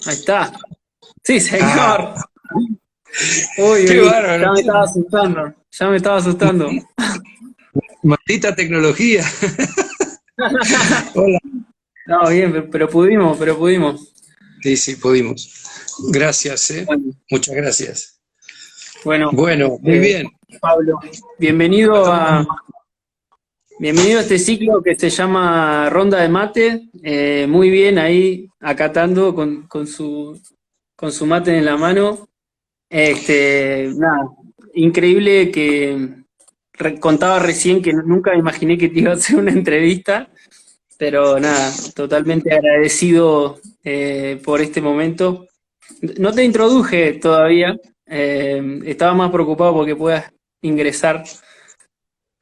Ahí está. Sí, Ah, señor. Uy, qué ya bárbaro. me estaba asustando. Ya me estaba asustando. Maldita tecnología. Hola. No, bien, pero pudimos, pero pudimos. Sí, sí, pudimos. Gracias, ¿eh? Bueno, Muchas gracias. bueno, Bueno, muy eh, bien. Pablo, bienvenido bienvenido a este ciclo que se llama Ronda de Mate. Muy bien ahí, acatando con su mate en la mano. Nada, increíble que contaba recién que nunca me imaginé que te iba a hacer una entrevista. Pero nada, totalmente agradecido por este momento. No te introduje todavía, estaba más preocupado porque puedas ingresar,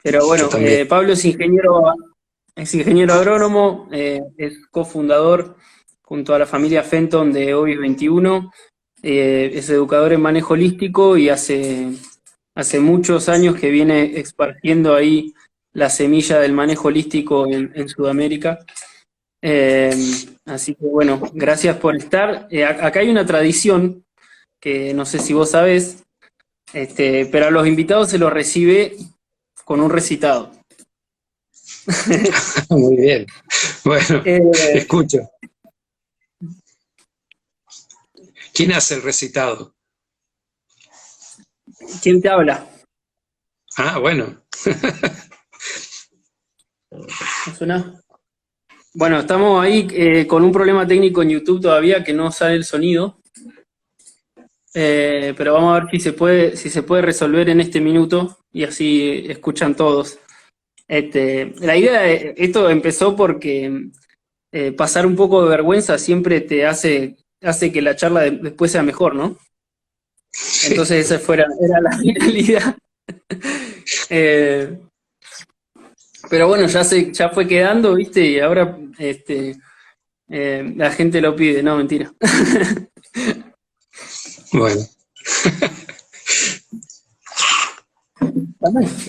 pero Yo bueno, también. Pablo es ingeniero agrónomo, es cofundador junto a la familia Fenton de Hoy 21, es educador en manejo holístico y hace muchos años que viene esparciendo ahí la semilla del manejo holístico en Sudamérica. Así que bueno, gracias por estar. Acá hay una tradición que no sé si vos sabés, pero a los invitados se los recibe con un recitado. Muy bien. Bueno, Eh, escucho. ¿Quién hace el recitado? ¿Quién te habla? Ah, bueno. ¿No suena? Bueno, estamos ahí con un problema técnico en YouTube todavía que no sale el sonido, pero vamos a ver si se puede resolver en este minuto y así escuchan todos. La idea de esto empezó porque pasar un poco de vergüenza siempre hace que la charla después sea mejor, ¿no? Sí. Entonces era la finalidad. Eh, pero bueno, ya fue quedando, ¿viste? Y ahora la gente lo pide, no, mentira. Bueno.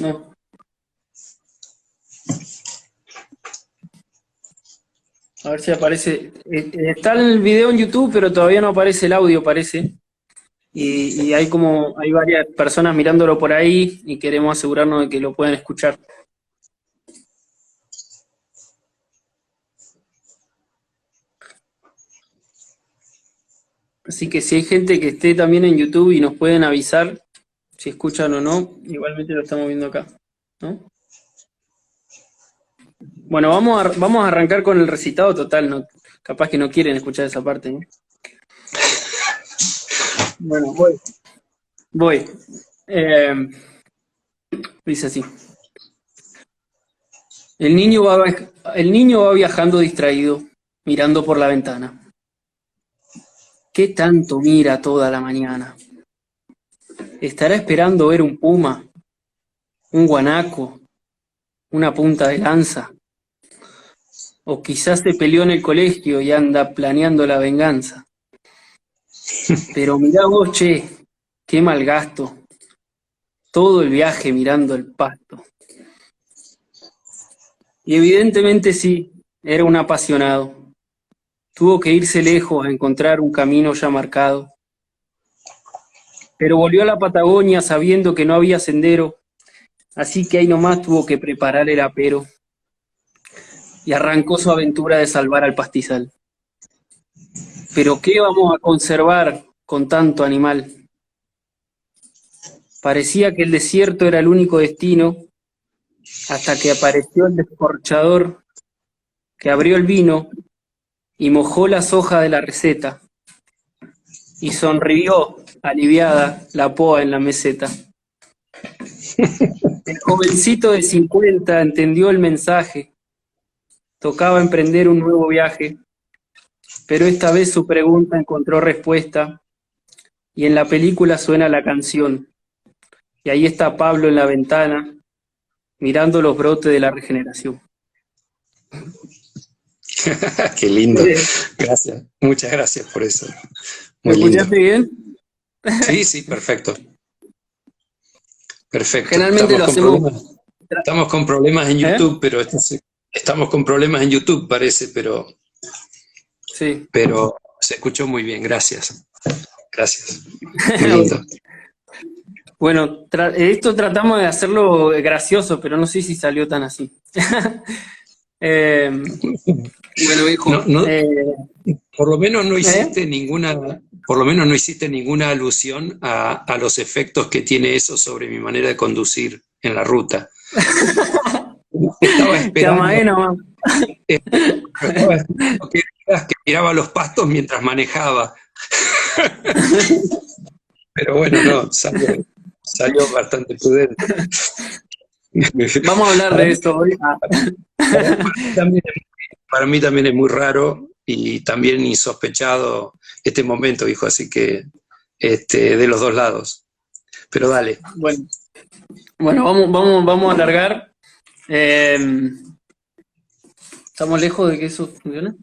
No. A ver si aparece. Está el video en YouTube, pero todavía no aparece el audio, parece. Y hay varias personas mirándolo por ahí y queremos asegurarnos de que lo puedan escuchar. Así que si hay gente que esté también en YouTube y nos pueden avisar si escuchan o no, igualmente lo estamos viendo acá, ¿no? Bueno, vamos a arrancar con el recitado total, ¿no? Capaz que no quieren escuchar esa parte, ¿no? Bueno, voy. Eh, Dice así. El niño va viajando distraído, mirando por la ventana. ¿Qué tanto mira toda la mañana? ¿Estará esperando ver un puma, un guanaco, una punta de lanza? O quizás se peleó en el colegio y anda planeando la venganza. Pero mirá vos, che, qué mal gasto. Todo el viaje mirando el pasto. Y evidentemente sí, era un apasionado. Tuvo que irse lejos a encontrar un camino ya marcado. Pero volvió a la Patagonia sabiendo que no había sendero, así que ahí nomás tuvo que preparar el apero. Y arrancó su aventura de salvar al pastizal. Pero ¿qué vamos a conservar con tanto animal? Parecía que el desierto era el único destino, hasta que apareció el descorchador que abrió el vino y mojó las hojas de la receta, y sonrió, aliviada, la poa en la meseta. El jovencito de 50 entendió el mensaje, tocaba emprender un nuevo viaje, pero esta vez su pregunta encontró respuesta, y en la película suena la canción, y ahí está Pablo en la ventana, mirando los brotes de la regeneración. Qué lindo. ¿Me Gracias. Muchas gracias por eso. Muy lindo. escuchaste bien? Sí, sí, perfecto. Perfecto. Generalmente lo hacemos. Estamos con problemas en ¿Eh? YouTube, estamos con problemas en YouTube, parece, Sí. pero Se escuchó muy bien, gracias. Gracias. Muy lindo. Bueno, esto tratamos de hacerlo gracioso, pero no sé si salió tan así. Eh, bueno, hijo, No, no, eh, por lo menos no ¿eh? hiciste ninguna, por lo menos no hiciste ninguna alusión a los efectos que tiene eso sobre mi manera de conducir en la ruta. Estaba Te amagué esperando, nomás. estaba esperando que digas que miraba los pastos mientras manejaba. Pero bueno, no, salió bastante prudente. Vamos a hablar Para de mí, eso hoy. también, para mí también es muy raro y también insospechado este momento, hijo, así que de los dos lados. Pero dale. Bueno, bueno, vamos a alargar. Eh, ¿Estamos lejos de que eso funcione?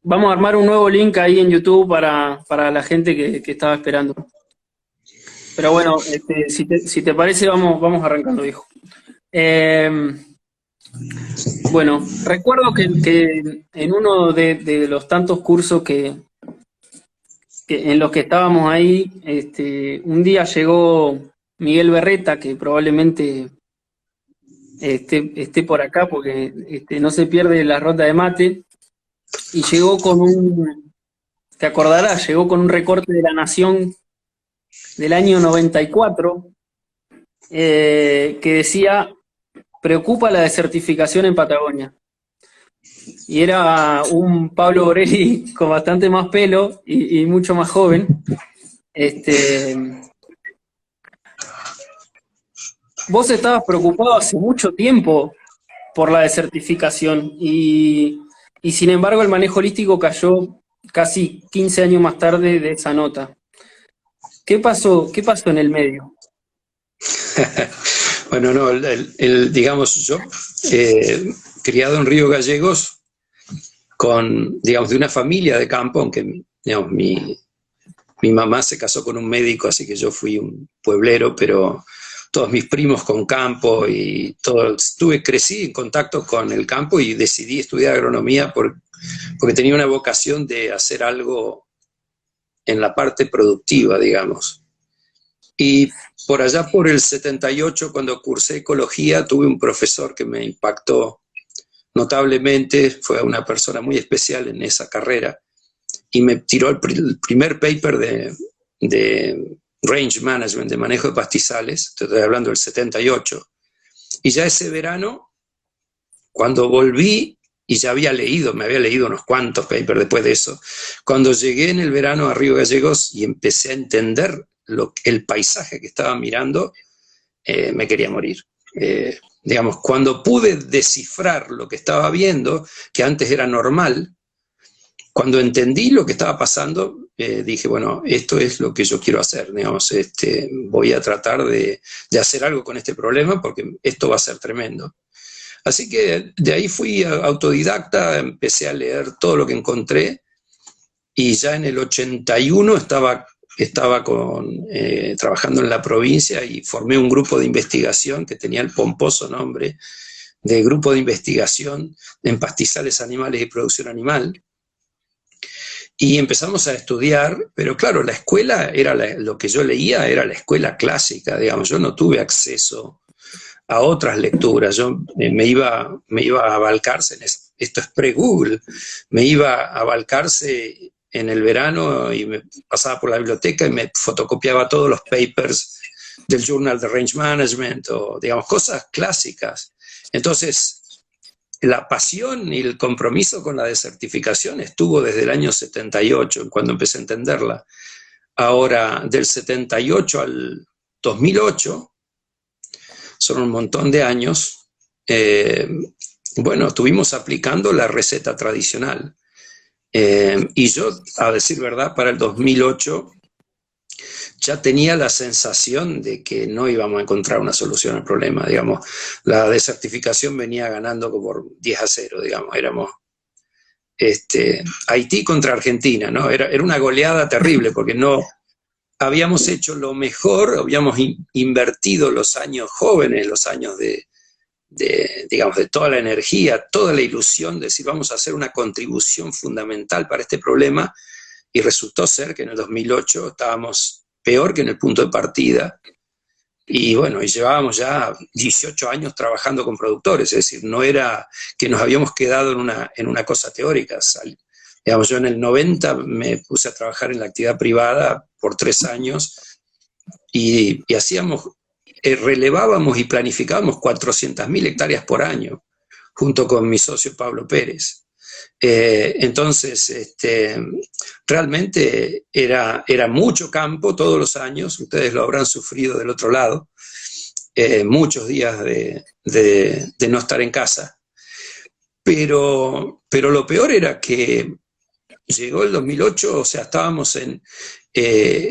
Vamos a armar un nuevo link ahí en YouTube para la gente que estaba esperando. Pero bueno, si te parece, vamos arrancando, hijo. Eh, bueno, recuerdo que en uno de los tantos cursos en los que estábamos ahí, un día llegó Miguel Berreta, que probablemente esté por acá porque no se pierde la ronda de mate, y llegó te acordarás, llegó con un recorte de La Nación del año 94, que decía, preocupa la desertificación en Patagonia. Y era un Pablo Borelli con bastante más pelo y mucho más joven. Este, Vos estabas preocupado hace mucho tiempo por la desertificación y sin embargo el manejo holístico cayó casi 15 años más tarde de esa nota. ¿Qué pasó? ¿Qué pasó en el medio? Bueno, no, digamos, yo, criado en Río Gallegos, digamos, de una familia de campo, aunque, digamos, mi mamá se casó con un médico, así que yo fui un pueblero, pero todos mis primos con campo y todo, crecí en contacto con el campo y decidí estudiar agronomía porque tenía una vocación de hacer algo en la parte productiva, digamos. Y por allá por el 78, cuando cursé ecología, tuve un profesor que me impactó notablemente, fue una persona muy especial en esa carrera, y me tiró el primer paper de range management, de manejo de pastizales, estoy hablando del 78, y ya ese verano, cuando volví, y ya me había leído unos cuantos papers después de eso, cuando llegué en el verano a Río Gallegos y empecé a entender el paisaje que estaba mirando, me quería morir. Digamos, cuando pude descifrar lo que estaba viendo, que antes era normal, cuando entendí lo que estaba pasando, dije, bueno, esto es lo que yo quiero hacer, digamos, voy a tratar de hacer algo con este problema porque esto va a ser tremendo. Así que de ahí fui autodidacta, empecé a leer todo lo que encontré y ya en el 81 estaba trabajando en la provincia y formé un grupo de investigación que tenía el pomposo nombre de Grupo de Investigación en Pastizales Animales y Producción Animal. Y empezamos a estudiar, pero claro, la escuela lo que yo leía era la escuela clásica, digamos, yo no tuve acceso a otras lecturas, yo me iba a Balcarce, esto es pre-Google, me iba a Balcarce en el verano y me pasaba por la biblioteca y me fotocopiaba todos los papers del Journal de Range Management o, digamos, cosas clásicas. Entonces, la pasión y el compromiso con la desertificación estuvo desde el año 78, cuando empecé a entenderla. Ahora, del 78 al 2008, son un montón de años, bueno, estuvimos aplicando la receta tradicional. Y yo, a decir verdad, para el 2008 ya tenía la sensación de que no íbamos a encontrar una solución al problema, digamos. La desertificación venía ganando por 10-0, digamos. Éramos Haití contra Argentina, ¿no? Era una goleada terrible porque no habíamos hecho lo mejor, habíamos invertido los años jóvenes, los años de digamos, de toda la energía, toda la ilusión de decir vamos a hacer una contribución fundamental para este problema, y resultó ser que en el 2008 estábamos peor que en el punto de partida. Y bueno, y llevábamos ya 18 años trabajando con productores, es decir, no era que nos habíamos quedado en una cosa teórica. Digamos, yo en el 90 me puse a trabajar en la actividad privada por 3 años y hacíamos, relevábamos y planificábamos 400.000 hectáreas por año, junto con mi socio Pablo Pérez. Entonces, realmente era mucho campo todos los años, ustedes lo habrán sufrido del otro lado, muchos días de no estar en casa, pero lo peor era que llegó el 2008, o sea, estábamos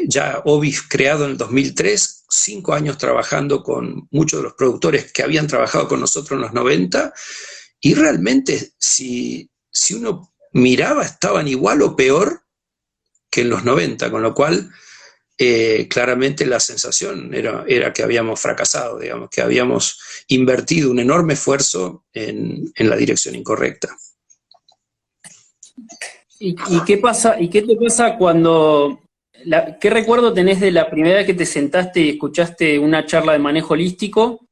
ya Ovis creado en el 2003, 5 años trabajando con muchos de los productores que habían trabajado con nosotros en los 90, y realmente si uno miraba estaban igual o peor que en los 90, con lo cual claramente la sensación era que habíamos fracasado, digamos, que habíamos invertido un enorme esfuerzo en la dirección incorrecta. ¿Y qué pasa, y qué te pasa cuando, qué recuerdo tenés de la primera vez que te sentaste y escuchaste una charla de manejo holístico,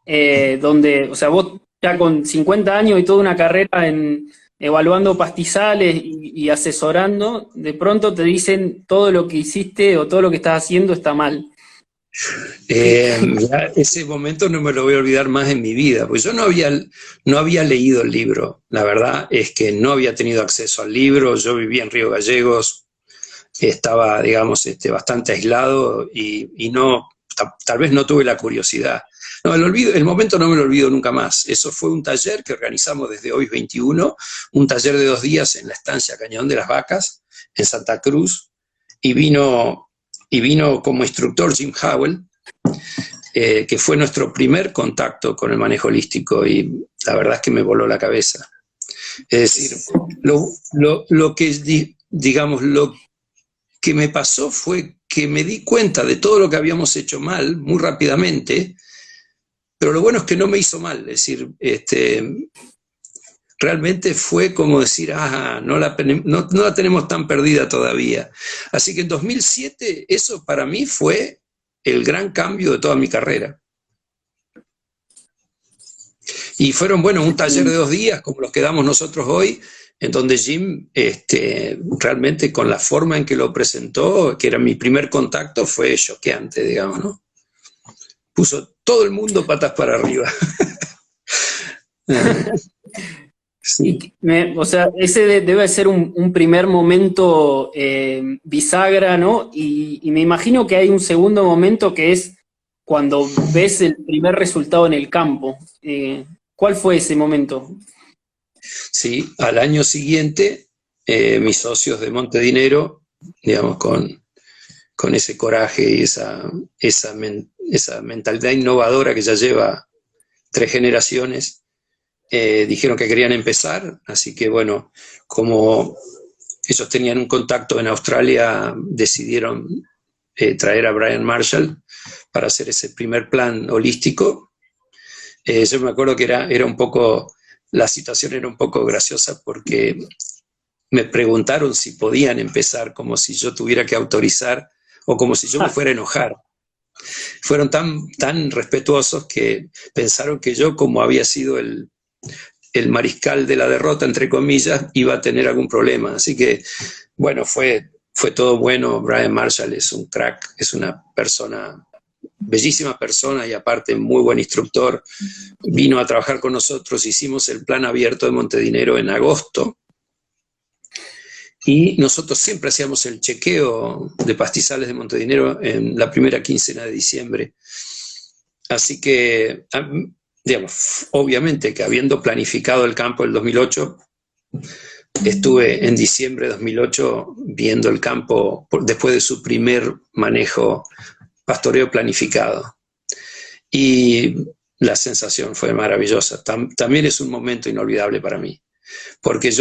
donde, o sea, vos ya con 50 años y toda una carrera evaluando pastizales y asesorando, de pronto te dicen todo lo que hiciste o todo lo que estás haciendo está mal? Ese momento no me lo voy a olvidar más en mi vida, porque yo no había leído el libro. La verdad es que no había tenido acceso al libro. Yo vivía en Río Gallegos, estaba, digamos, bastante aislado y no, tal vez no tuve la curiosidad. No, el momento no me lo olvido nunca más. Eso fue un taller que organizamos desde Ovis 21, un taller de 2 días en la estancia Cañón de las Vacas, en Santa Cruz, y vino como instructor Jim Howell, que fue nuestro primer contacto con el manejo holístico, y la verdad es que me voló la cabeza. Es decir, lo que me pasó fue que me di cuenta de todo lo que habíamos hecho mal muy rápidamente, pero lo bueno es que no me hizo mal. Es decir, realmente fue como decir, no la tenemos tan perdida todavía. Así que en 2007 eso para mí fue el gran cambio de toda mi carrera. Y fueron, bueno, un taller de 2 días, como los que damos nosotros hoy, en donde Jim, realmente con la forma en que lo presentó, que era mi primer contacto, fue choqueante, digamos, ¿no? Puso todo el mundo patas para arriba. Sí. O sea, ese debe ser un primer momento bisagra, ¿no? Y me imagino que hay un segundo momento que es cuando ves el primer resultado en el campo. ¿Cuál fue ese momento? Sí, al año siguiente, mis socios de Montedinero, digamos, con ese coraje y esa mentalidad innovadora que ya lleva 3 generaciones, dijeron que querían empezar. Así que bueno, como ellos tenían un contacto en Australia, decidieron traer a Brian Marshall para hacer ese primer plan holístico. Yo me acuerdo que era un poco, la situación era un poco graciosa, porque me preguntaron si podían empezar, como si yo tuviera que autorizar o como si yo me fuera a enojar. Fueron tan respetuosos que pensaron que yo, como había sido el mariscal de la derrota, entre comillas, iba a tener algún problema. Así que, bueno, fue todo bueno. Brian Marshall es un crack, es una persona, bellísima persona, y aparte muy buen instructor. Vino a trabajar con nosotros, hicimos el plan abierto de Montedinero en agosto, y nosotros siempre hacíamos el chequeo de pastizales de Montedinero en la primera quincena de diciembre. Así que, digamos, obviamente que habiendo planificado el campo el 2008, estuve en diciembre de 2008 viendo el campo después de su primer manejo, pastoreo planificado. Y la sensación fue maravillosa. También es un momento inolvidable para mí, porque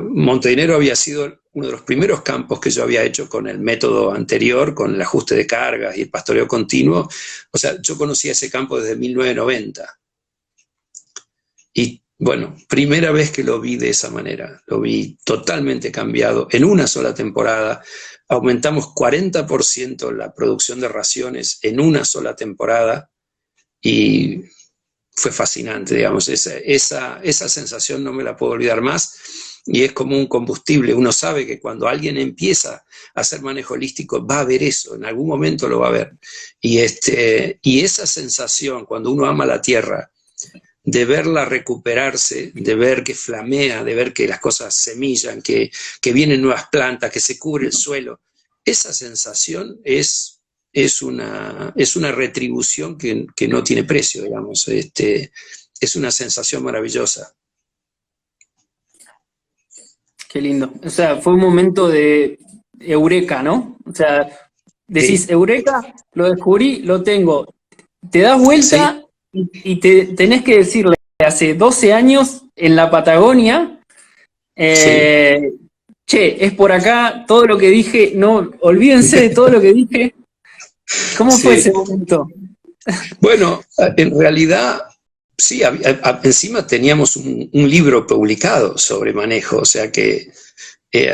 Montedinero había sido uno de los primeros campos que yo había hecho con el método anterior, con el ajuste de cargas y el pastoreo continuo. O sea, yo conocía ese campo desde 1990. Y bueno, primera vez que lo vi de esa manera, lo vi totalmente cambiado en una sola temporada. Aumentamos 40% la producción de raciones en una sola temporada y fue fascinante, digamos, esa sensación no me la puedo olvidar más, y es como un combustible. Uno sabe que cuando alguien empieza a hacer manejo holístico va a ver eso, en algún momento lo va a ver. Y esa sensación, cuando uno ama la tierra, de verla recuperarse, de ver que flamea, de ver que las cosas semillan, que vienen nuevas plantas, que se cubre el suelo, esa sensación es una retribución que no tiene precio, digamos. Es una sensación maravillosa. Qué lindo. O sea, fue un momento de eureka, ¿no? O sea, decís, Sí, eureka, lo descubrí, lo tengo. Te das sí, vuelta y tenés que decirle, hace 12 años en la Patagonia, sí, eh, che, es por acá, todo lo que dije, no, olvídense de todo lo que dije. ¿Cómo fue ese sí. momento? Bueno, en realidad, sí, encima teníamos un libro publicado sobre manejo, o sea que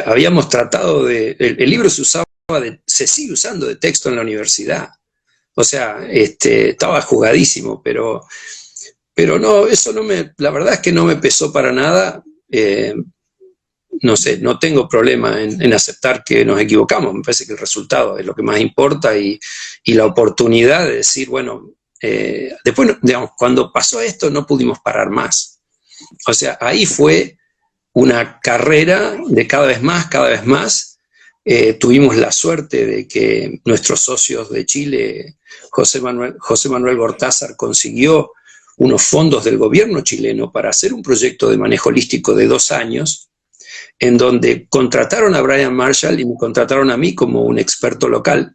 habíamos tratado el libro se sigue usando de texto en la universidad, o sea, estaba jugadísimo, pero no, eso no la verdad es que no me pesó para nada. No sé, no tengo problema en aceptar que nos equivocamos. Me parece que el resultado es lo que más importa, y la oportunidad de decir, bueno, después, digamos, cuando pasó esto no pudimos parar más. O sea, ahí fue una carrera de cada vez más. Tuvimos la suerte de que nuestros socios de Chile, José Manuel Gortázar, consiguió unos fondos del gobierno chileno para hacer un proyecto de manejo holístico de 2 años, en donde contrataron a Brian Marshall y me contrataron a mí como un experto local.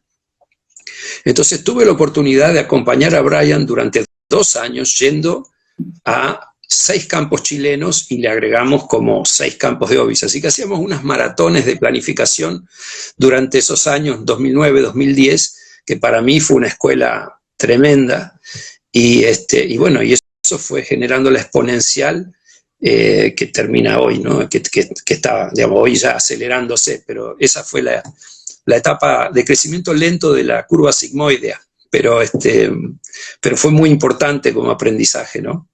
Entonces tuve la oportunidad de acompañar a Brian durante 2 años, yendo a 6 campos chilenos, y le agregamos como 6 campos de Ovis. Así que hacíamos unas maratones de planificación durante esos años, 2009, 2010, que para mí fue una escuela tremenda. Y bueno, y eso fue generando la exponencial que termina hoy, ¿no? Que está, digamos, hoy ya acelerándose, pero esa fue la etapa de crecimiento lento de la curva sigmoidea, pero fue muy importante como aprendizaje, ¿no?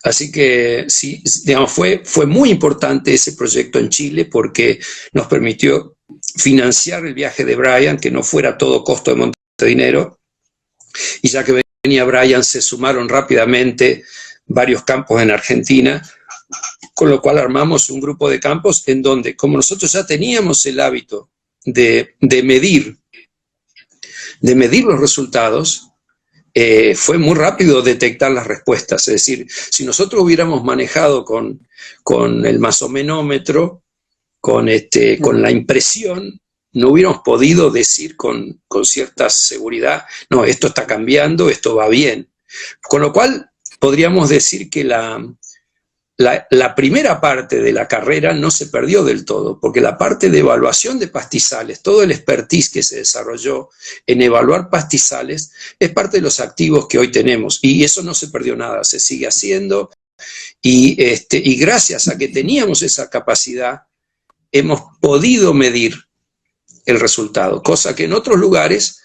Así que sí, digamos, fue muy importante ese proyecto en Chile, porque nos permitió financiar el viaje de Brian, que no fuera todo costo de monte de dinero, y ya que venía Brian, se sumaron rápidamente varios campos en Argentina, con lo cual armamos un grupo de campos en donde, como nosotros ya teníamos el hábito de medir los resultados, fue muy rápido detectar las respuestas. Es decir, si nosotros hubiéramos manejado con el masomenómetro, con la impresión, no hubiéramos podido decir con cierta seguridad, no, esto está cambiando, esto va bien. Con lo cual, podríamos decir que la primera parte de la carrera no se perdió del todo, porque la parte de evaluación de pastizales, todo el expertise que se desarrolló en evaluar pastizales, es parte de los activos que hoy tenemos, y eso no se perdió nada, se sigue haciendo, y gracias a que teníamos esa capacidad, hemos podido medir el resultado, cosa que en otros lugares,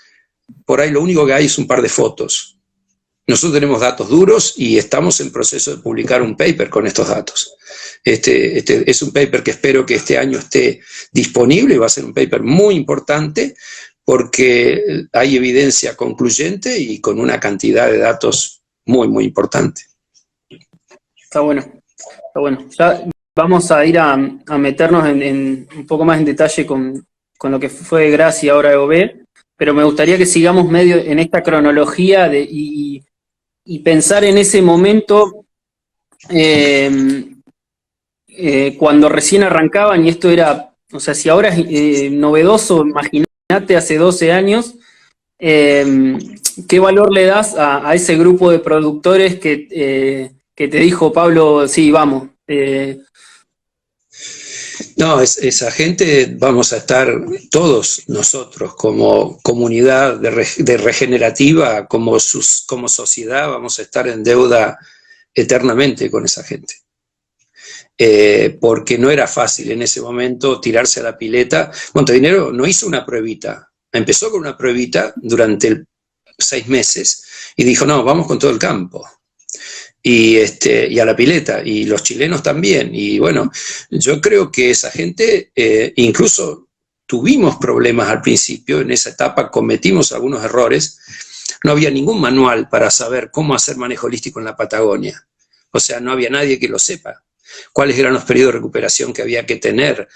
por ahí lo único que hay es un par de fotos. Nosotros tenemos datos duros y estamos en proceso de publicar un paper con estos datos. Este es un paper que espero que este año esté disponible, y va a ser un paper muy importante porque hay evidencia concluyente y con una cantidad de datos muy, muy importante. Está bueno, está bueno. Ya vamos a ir a meternos en un poco más en detalle con lo que fue Gracia ahora de OB, pero me gustaría que sigamos medio en esta cronología y pensar en ese momento cuando recién arrancaban, y esto era, o sea, si ahora es novedoso, imagínate hace 12 años, ¿qué valor le das a ese grupo de productores que te dijo, Pablo, sí, vamos? No, esa gente, vamos a estar todos nosotros como comunidad de regenerativa, como sociedad, vamos a estar en deuda eternamente con esa gente. Porque no era fácil en ese momento tirarse a la pileta. Montevinero no hizo una pruebita, empezó con una pruebita durante 6 meses y dijo, no, vamos con todo el campo. Y a la pileta, y los chilenos también. Y bueno, yo creo que esa gente, incluso tuvimos problemas al principio, en esa etapa cometimos algunos errores, no había ningún manual para saber cómo hacer manejo holístico en la Patagonia. O sea, no había nadie que lo sepa. Cuáles eran los periodos de recuperación que había que tener,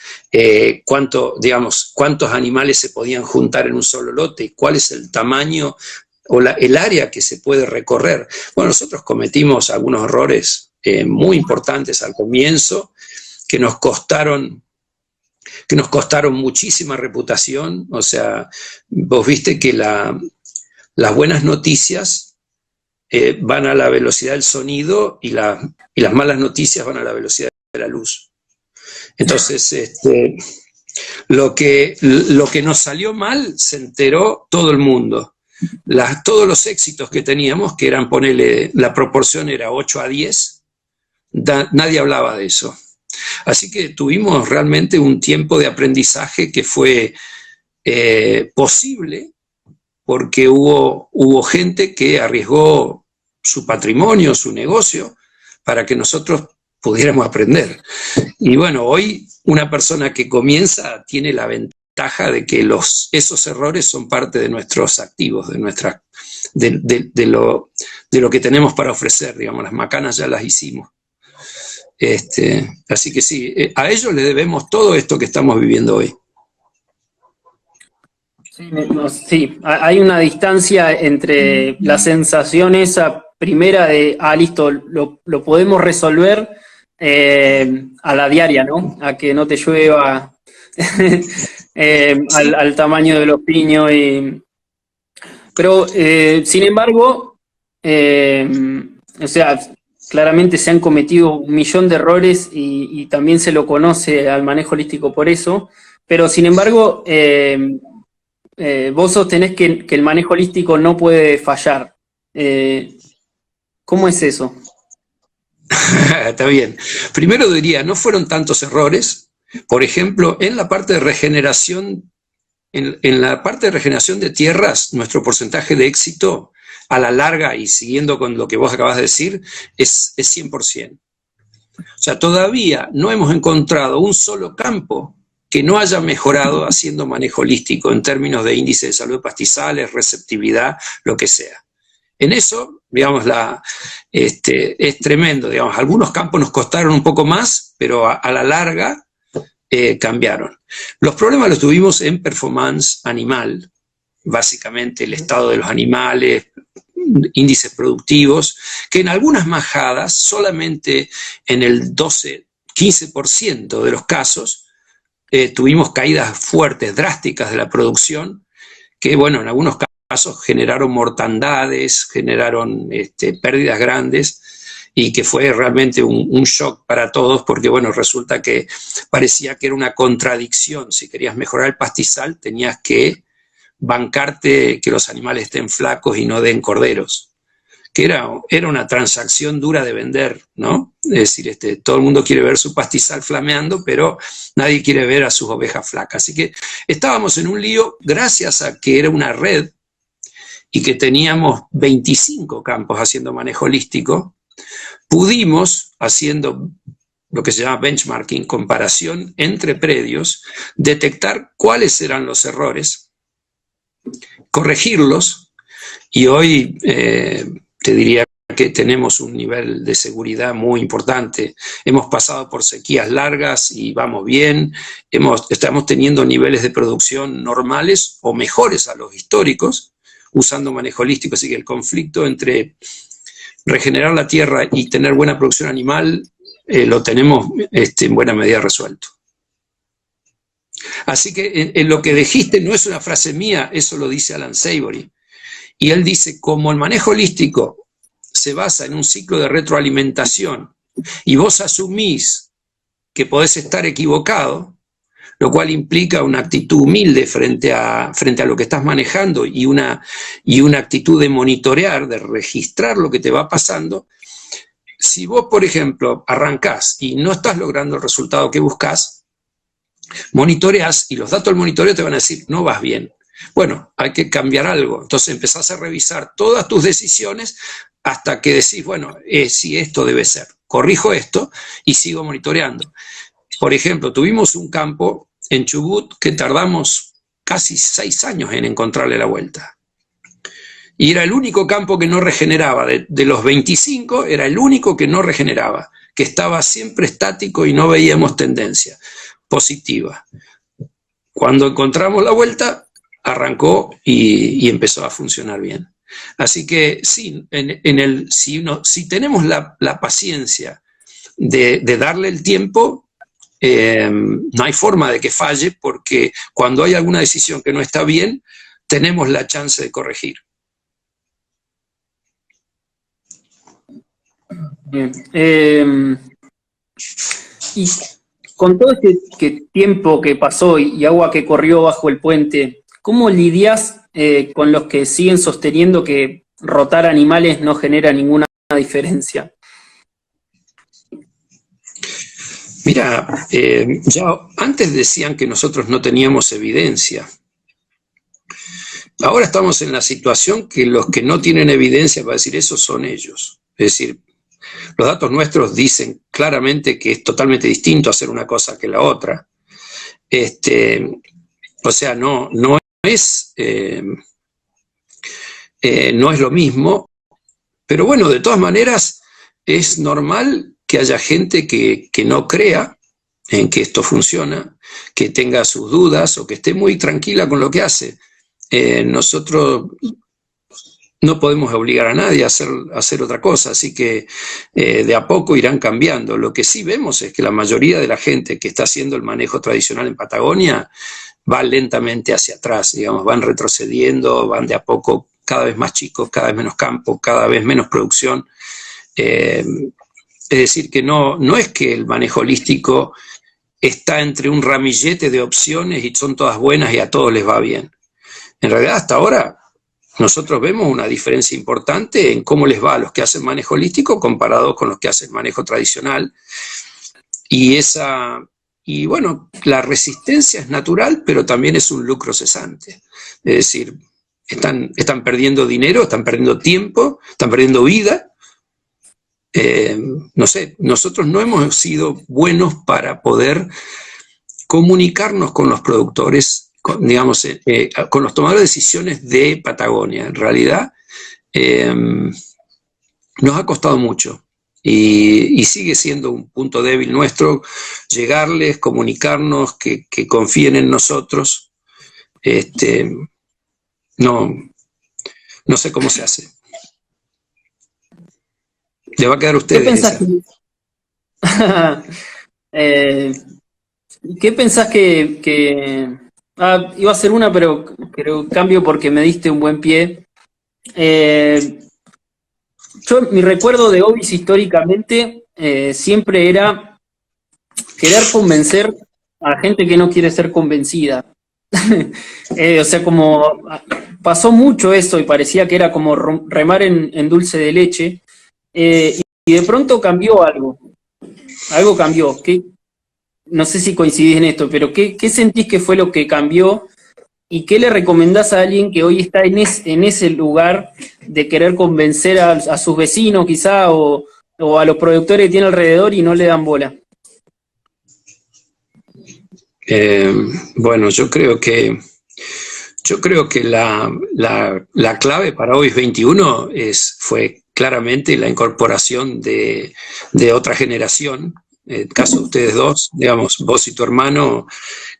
cuántos animales se podían juntar en un solo lote, cuál es el tamaño o el área que se puede recorrer. Bueno, nosotros cometimos algunos errores muy importantes al comienzo que nos costaron muchísima reputación. O sea, vos viste que las buenas noticias van a la velocidad del sonido y las malas noticias van a la velocidad de la luz. Entonces, lo que nos salió mal se enteró todo el mundo. Todos los éxitos que teníamos, que eran, ponele, la proporción era 8-10, nadie hablaba de eso. Así que tuvimos realmente un tiempo de aprendizaje que fue posible, porque hubo gente que arriesgó su patrimonio, su negocio, para que nosotros pudiéramos aprender. Y bueno, hoy una persona que comienza tiene la ventaja de que esos errores son parte de nuestros activos, de lo que tenemos para ofrecer, digamos, las macanas ya las hicimos. Así que sí, a ellos le debemos todo esto que estamos viviendo hoy. Sí, hay una distancia entre la sensación esa primera de, listo, lo podemos resolver, a la diaria, ¿no? A que no te llueva, al tamaño de los piños. Pero, sin embargo, o sea, claramente se han cometido 1.000.000 de errores y también se lo conoce al manejo holístico por eso, pero sin embargo, vos sostenés que el manejo holístico no puede fallar. ¿Cómo es eso? Está bien. Primero diría, no fueron tantos errores. Por ejemplo, en la parte de regeneración, en la parte de regeneración de tierras, nuestro porcentaje de éxito a la larga, y siguiendo con lo que vos acabas de decir, es 100%. O sea, todavía no hemos encontrado un solo campo que no haya mejorado haciendo manejo holístico en términos de índice de salud de pastizales, receptividad, lo que sea. En eso, digamos, es tremendo. Digamos, algunos campos nos costaron un poco más, pero a la larga cambiaron. Los problemas los tuvimos en performance animal, básicamente el estado de los animales, índices productivos, que en algunas majadas, solamente en el 12-15% de los casos, tuvimos caídas fuertes, drásticas de la producción, que bueno, en algunos casos generaron mortandades, generaron pérdidas grandes, y que fue realmente un shock para todos, porque bueno, resulta que parecía que era una contradicción. Si querías mejorar el pastizal, tenías que bancarte que los animales estén flacos y no den corderos, que era una transacción dura de vender, ¿no? Es decir, todo el mundo quiere ver su pastizal flameando, pero nadie quiere ver a sus ovejas flacas. Así que estábamos en un lío, gracias a que era una red y que teníamos 25 campos haciendo manejo holístico, pudimos, haciendo lo que se llama benchmarking, comparación entre predios, detectar cuáles eran los errores, corregirlos, y hoy te diría que tenemos un nivel de seguridad muy importante. Hemos pasado por sequías largas y vamos bien, estamos teniendo niveles de producción normales o mejores a los históricos, usando manejo holístico. Así que el conflicto entre regenerar la tierra y tener buena producción animal lo tenemos en buena medida resuelto. Así que en lo que dijiste no es una frase mía, eso lo dice Alan Savory. Y él dice, como el manejo holístico se basa en un ciclo de retroalimentación y vos asumís que podés estar equivocado, lo cual implica una actitud humilde frente a lo que estás manejando y una actitud de monitorear, de registrar lo que te va pasando, si vos, por ejemplo, arrancás y no estás logrando el resultado que buscas, monitoreás y los datos del monitoreo te van a decir, no vas bien. Bueno, hay que cambiar algo. Entonces empezás a revisar todas tus decisiones hasta que decís, bueno, si esto debe ser. Corrijo esto y sigo monitoreando. Por ejemplo, tuvimos un campo en Chubut que tardamos casi 6 años en encontrarle la vuelta. Y era el único campo que no regeneraba. De los 25, era el único que no regeneraba, que estaba siempre estático y no veíamos tendencia positiva. Cuando encontramos la vuelta, arrancó y empezó a funcionar bien. Así que sí, si tenemos la paciencia de darle el tiempo, no hay forma de que falle, porque cuando hay alguna decisión que no está bien, tenemos la chance de corregir. Bien. Y con todo este tiempo que pasó y agua que corrió bajo el puente, ¿cómo lidias con los que siguen sosteniendo que rotar animales no genera ninguna diferencia? Mira, ya antes decían que nosotros no teníamos evidencia. Ahora estamos en la situación que los que no tienen evidencia para decir eso son ellos. Es decir, los datos nuestros dicen claramente que es totalmente distinto hacer una cosa que la otra. O sea, no es lo mismo, pero bueno, de todas maneras es normal que haya gente que no crea en que esto funciona, que tenga sus dudas o que esté muy tranquila con lo que hace. Nosotros no podemos obligar a nadie a hacer otra cosa, así que de a poco irán cambiando. Lo que sí vemos es que la mayoría de la gente que está haciendo el manejo tradicional en Patagonia va lentamente hacia atrás, digamos, van retrocediendo, van de a poco cada vez más chicos, cada vez menos campo, cada vez menos producción. Es decir, que no es que el manejo holístico está entre un ramillete de opciones y son todas buenas y a todos les va bien. En realidad, hasta ahora, nosotros vemos una diferencia importante en cómo les va a los que hacen manejo holístico comparado con los que hacen manejo tradicional. Y bueno, la resistencia es natural, pero también es un lucro cesante. Es decir, están perdiendo dinero, están perdiendo tiempo, están perdiendo vida. No sé, nosotros no hemos sido buenos para poder comunicarnos con los productores, digamos, con los tomadores de decisiones de Patagonia. En realidad, nos ha costado mucho y sigue siendo un punto débil nuestro llegarles, comunicarnos, que confíen en nosotros. No sé cómo se hace. Le va a quedar a ustedes. ¿Qué pensás que iba a hacer una, pero cambio porque me diste un buen pie? Mi recuerdo de Ovis históricamente siempre era querer convencer a gente que no quiere ser convencida. O sea, como pasó mucho eso y parecía que era como remar en dulce de leche, y de pronto cambió algo. Algo cambió. No sé si coincidís en esto, pero ¿qué sentís que fue lo que cambió? ¿Y qué le recomendás a alguien que hoy está en ese lugar de querer convencer a sus vecinos quizá o a los productores que tiene alrededor y no le dan bola? Bueno, yo creo que la clave para Ovis 21 fue claramente la incorporación de otra generación. En el caso de ustedes dos, digamos, vos y tu hermano,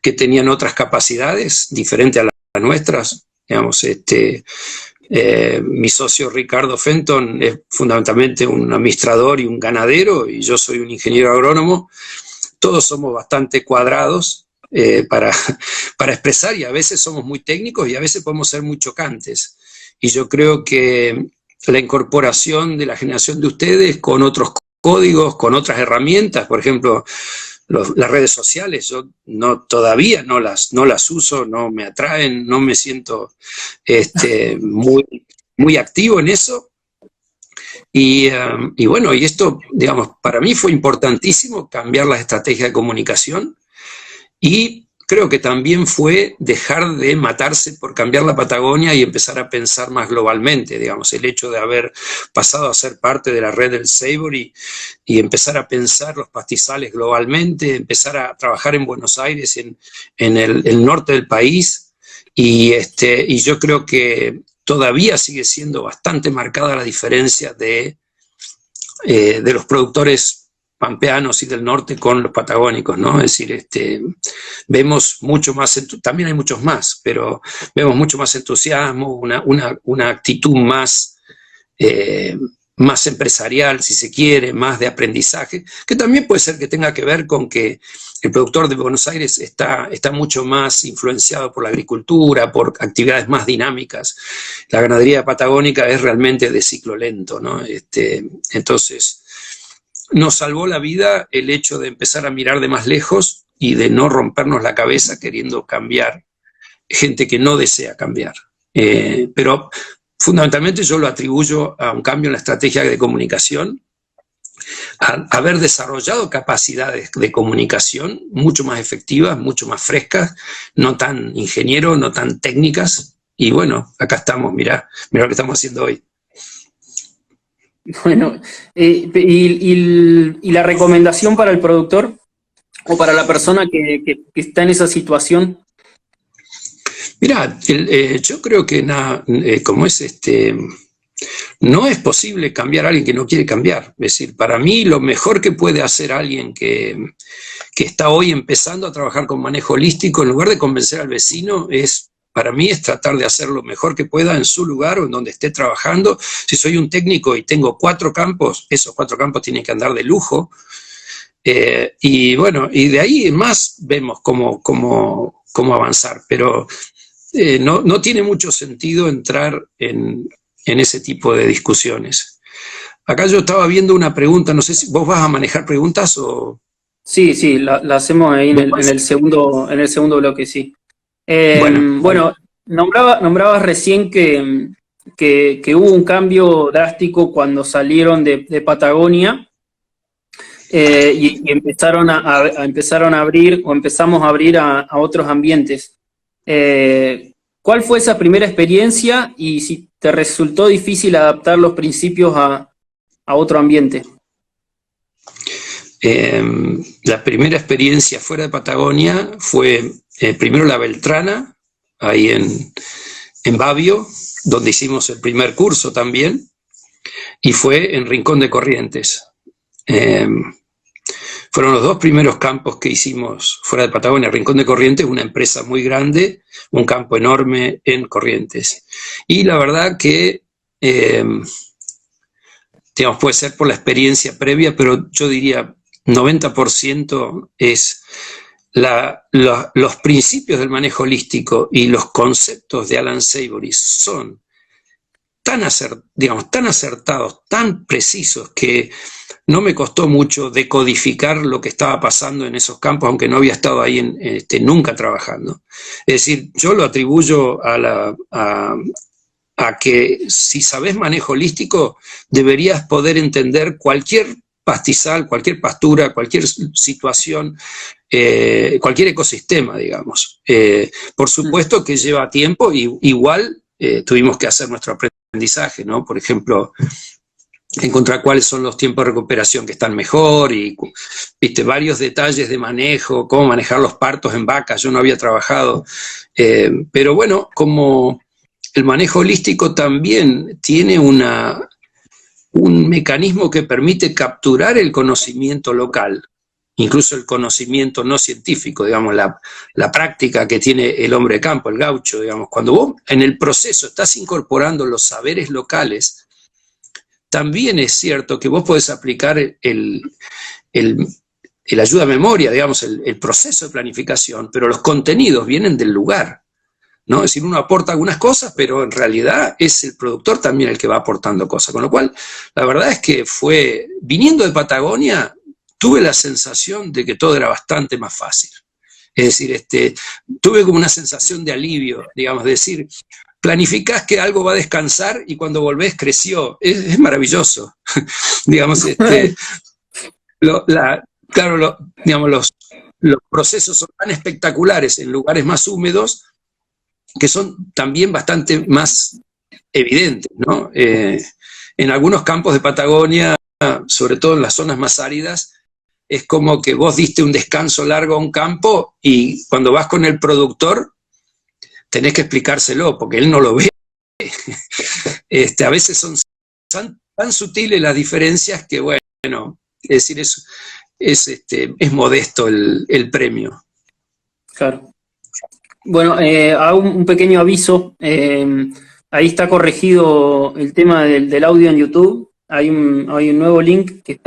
que tenían otras capacidades diferentes a las nuestras. Digamos, mi socio Ricardo Fenton es fundamentalmente un administrador y un ganadero, y yo soy un ingeniero agrónomo. Todos somos bastante cuadrados para expresar, y a veces somos muy técnicos y a veces podemos ser muy chocantes. Y yo creo que la incorporación de la generación de ustedes con otros códigos, con otras herramientas, por ejemplo, las redes sociales, yo todavía no las uso, no me atraen, no me siento muy activo en eso, Y bueno, y esto, digamos, para mí fue importantísimo cambiar las estrategias de comunicación, y creo que también fue dejar de matarse por cambiar la Patagonia y empezar a pensar más globalmente, digamos, el hecho de haber pasado a ser parte de la red del Sabor y empezar a pensar los pastizales globalmente, empezar a trabajar en Buenos Aires, en el norte del país, y yo creo que todavía sigue siendo bastante marcada la diferencia de los productores pampeanos y del norte con los patagónicos, ¿no? Es decir, vemos mucho más, también hay muchos más, pero vemos mucho más entusiasmo, una actitud más, más empresarial, si se quiere, más de aprendizaje, que también puede ser que tenga que ver con que el productor de Buenos Aires está mucho más influenciado por la agricultura, por actividades más dinámicas. La ganadería patagónica es realmente de ciclo lento, ¿no? Entonces, nos salvó la vida el hecho de empezar a mirar de más lejos y de no rompernos la cabeza queriendo cambiar gente que no desea cambiar. Pero fundamentalmente yo lo atribuyo a un cambio en la estrategia de comunicación, a haber desarrollado capacidades de comunicación mucho más efectivas, mucho más frescas, no tan ingeniero, no tan técnicas, y bueno, acá estamos, mirá lo que estamos haciendo hoy. Bueno, y la recomendación para el productor o para la persona que está en esa situación. Mirá, yo creo que como es no es posible cambiar a alguien que no quiere cambiar. Es decir, para mí lo mejor que puede hacer alguien que está hoy empezando a trabajar con manejo holístico, en lugar de convencer al vecino, para mí es tratar de hacer lo mejor que pueda en su lugar o en donde esté trabajando. Si soy un técnico y tengo 4 campos, esos 4 campos tienen que andar de lujo. Y bueno, y de ahí en más vemos cómo avanzar, pero no tiene mucho sentido entrar en ese tipo de discusiones. Acá yo estaba viendo una pregunta, no sé si vos vas a manejar preguntas o... Sí, la hacemos ahí en el segundo bloque, sí. Bueno, nombrabas recién que hubo un cambio drástico cuando salieron de Patagonia y empezaron a abrir, o empezamos a abrir a otros ambientes. ¿Cuál fue esa primera experiencia y si te resultó difícil adaptar los principios a otro ambiente? La primera experiencia fuera de Patagonia fue primero la Beltrana, ahí en Babio, donde hicimos el primer curso también, y fue en Rincón de Corrientes. Fueron los 2 primeros campos que hicimos fuera de Patagonia. Rincón de Corrientes, una empresa muy grande, un campo enorme en Corrientes. Y la verdad que, digamos, puede ser por la experiencia previa, pero yo diría 90% es los principios del manejo holístico y los conceptos de Alan Savory son tan acertados, tan precisos, que no me costó mucho decodificar lo que estaba pasando en esos campos, aunque no había estado ahí nunca trabajando. Es decir, yo lo atribuyo a que si sabes manejo holístico, deberías poder entender cualquier pastizal, cualquier pastura, cualquier situación, cualquier ecosistema, digamos. Por supuesto que lleva tiempo, y igual tuvimos que hacer nuestro aprendizaje, ¿no? Por ejemplo, encontrar cuáles son los tiempos de recuperación que están mejor, y varios detalles de manejo, cómo manejar los partos en vacas. Yo no había trabajado, pero bueno, como el manejo holístico también tiene un mecanismo que permite capturar el conocimiento local, incluso el conocimiento no científico, digamos, la práctica que tiene el hombre de campo, el gaucho, digamos. Cuando vos en el proceso estás incorporando los saberes locales, también es cierto que vos podés aplicar el ayuda a memoria, digamos, el proceso de planificación, pero los contenidos vienen del lugar, ¿no? Es decir, uno aporta algunas cosas, pero en realidad es el productor también el que va aportando cosas. Con lo cual, la verdad es que viniendo de Patagonia, tuve la sensación de que todo era bastante más fácil. Es decir, tuve como una sensación de alivio, digamos, de decir, planificás que algo va a descansar y cuando volvés creció. Es maravilloso. Digamos, digamos, los procesos son tan espectaculares en lugares más húmedos que son también bastante más evidentes, ¿no? En algunos campos de Patagonia, sobre todo en las zonas más áridas, es como que vos diste un descanso largo a un campo y cuando vas con el productor tenés que explicárselo porque él no lo ve. A veces son tan sutiles las diferencias que, bueno, es decir, es modesto el premio. Claro. Bueno, hago un pequeño aviso. Ahí está corregido el tema del audio en YouTube. Hay un nuevo link que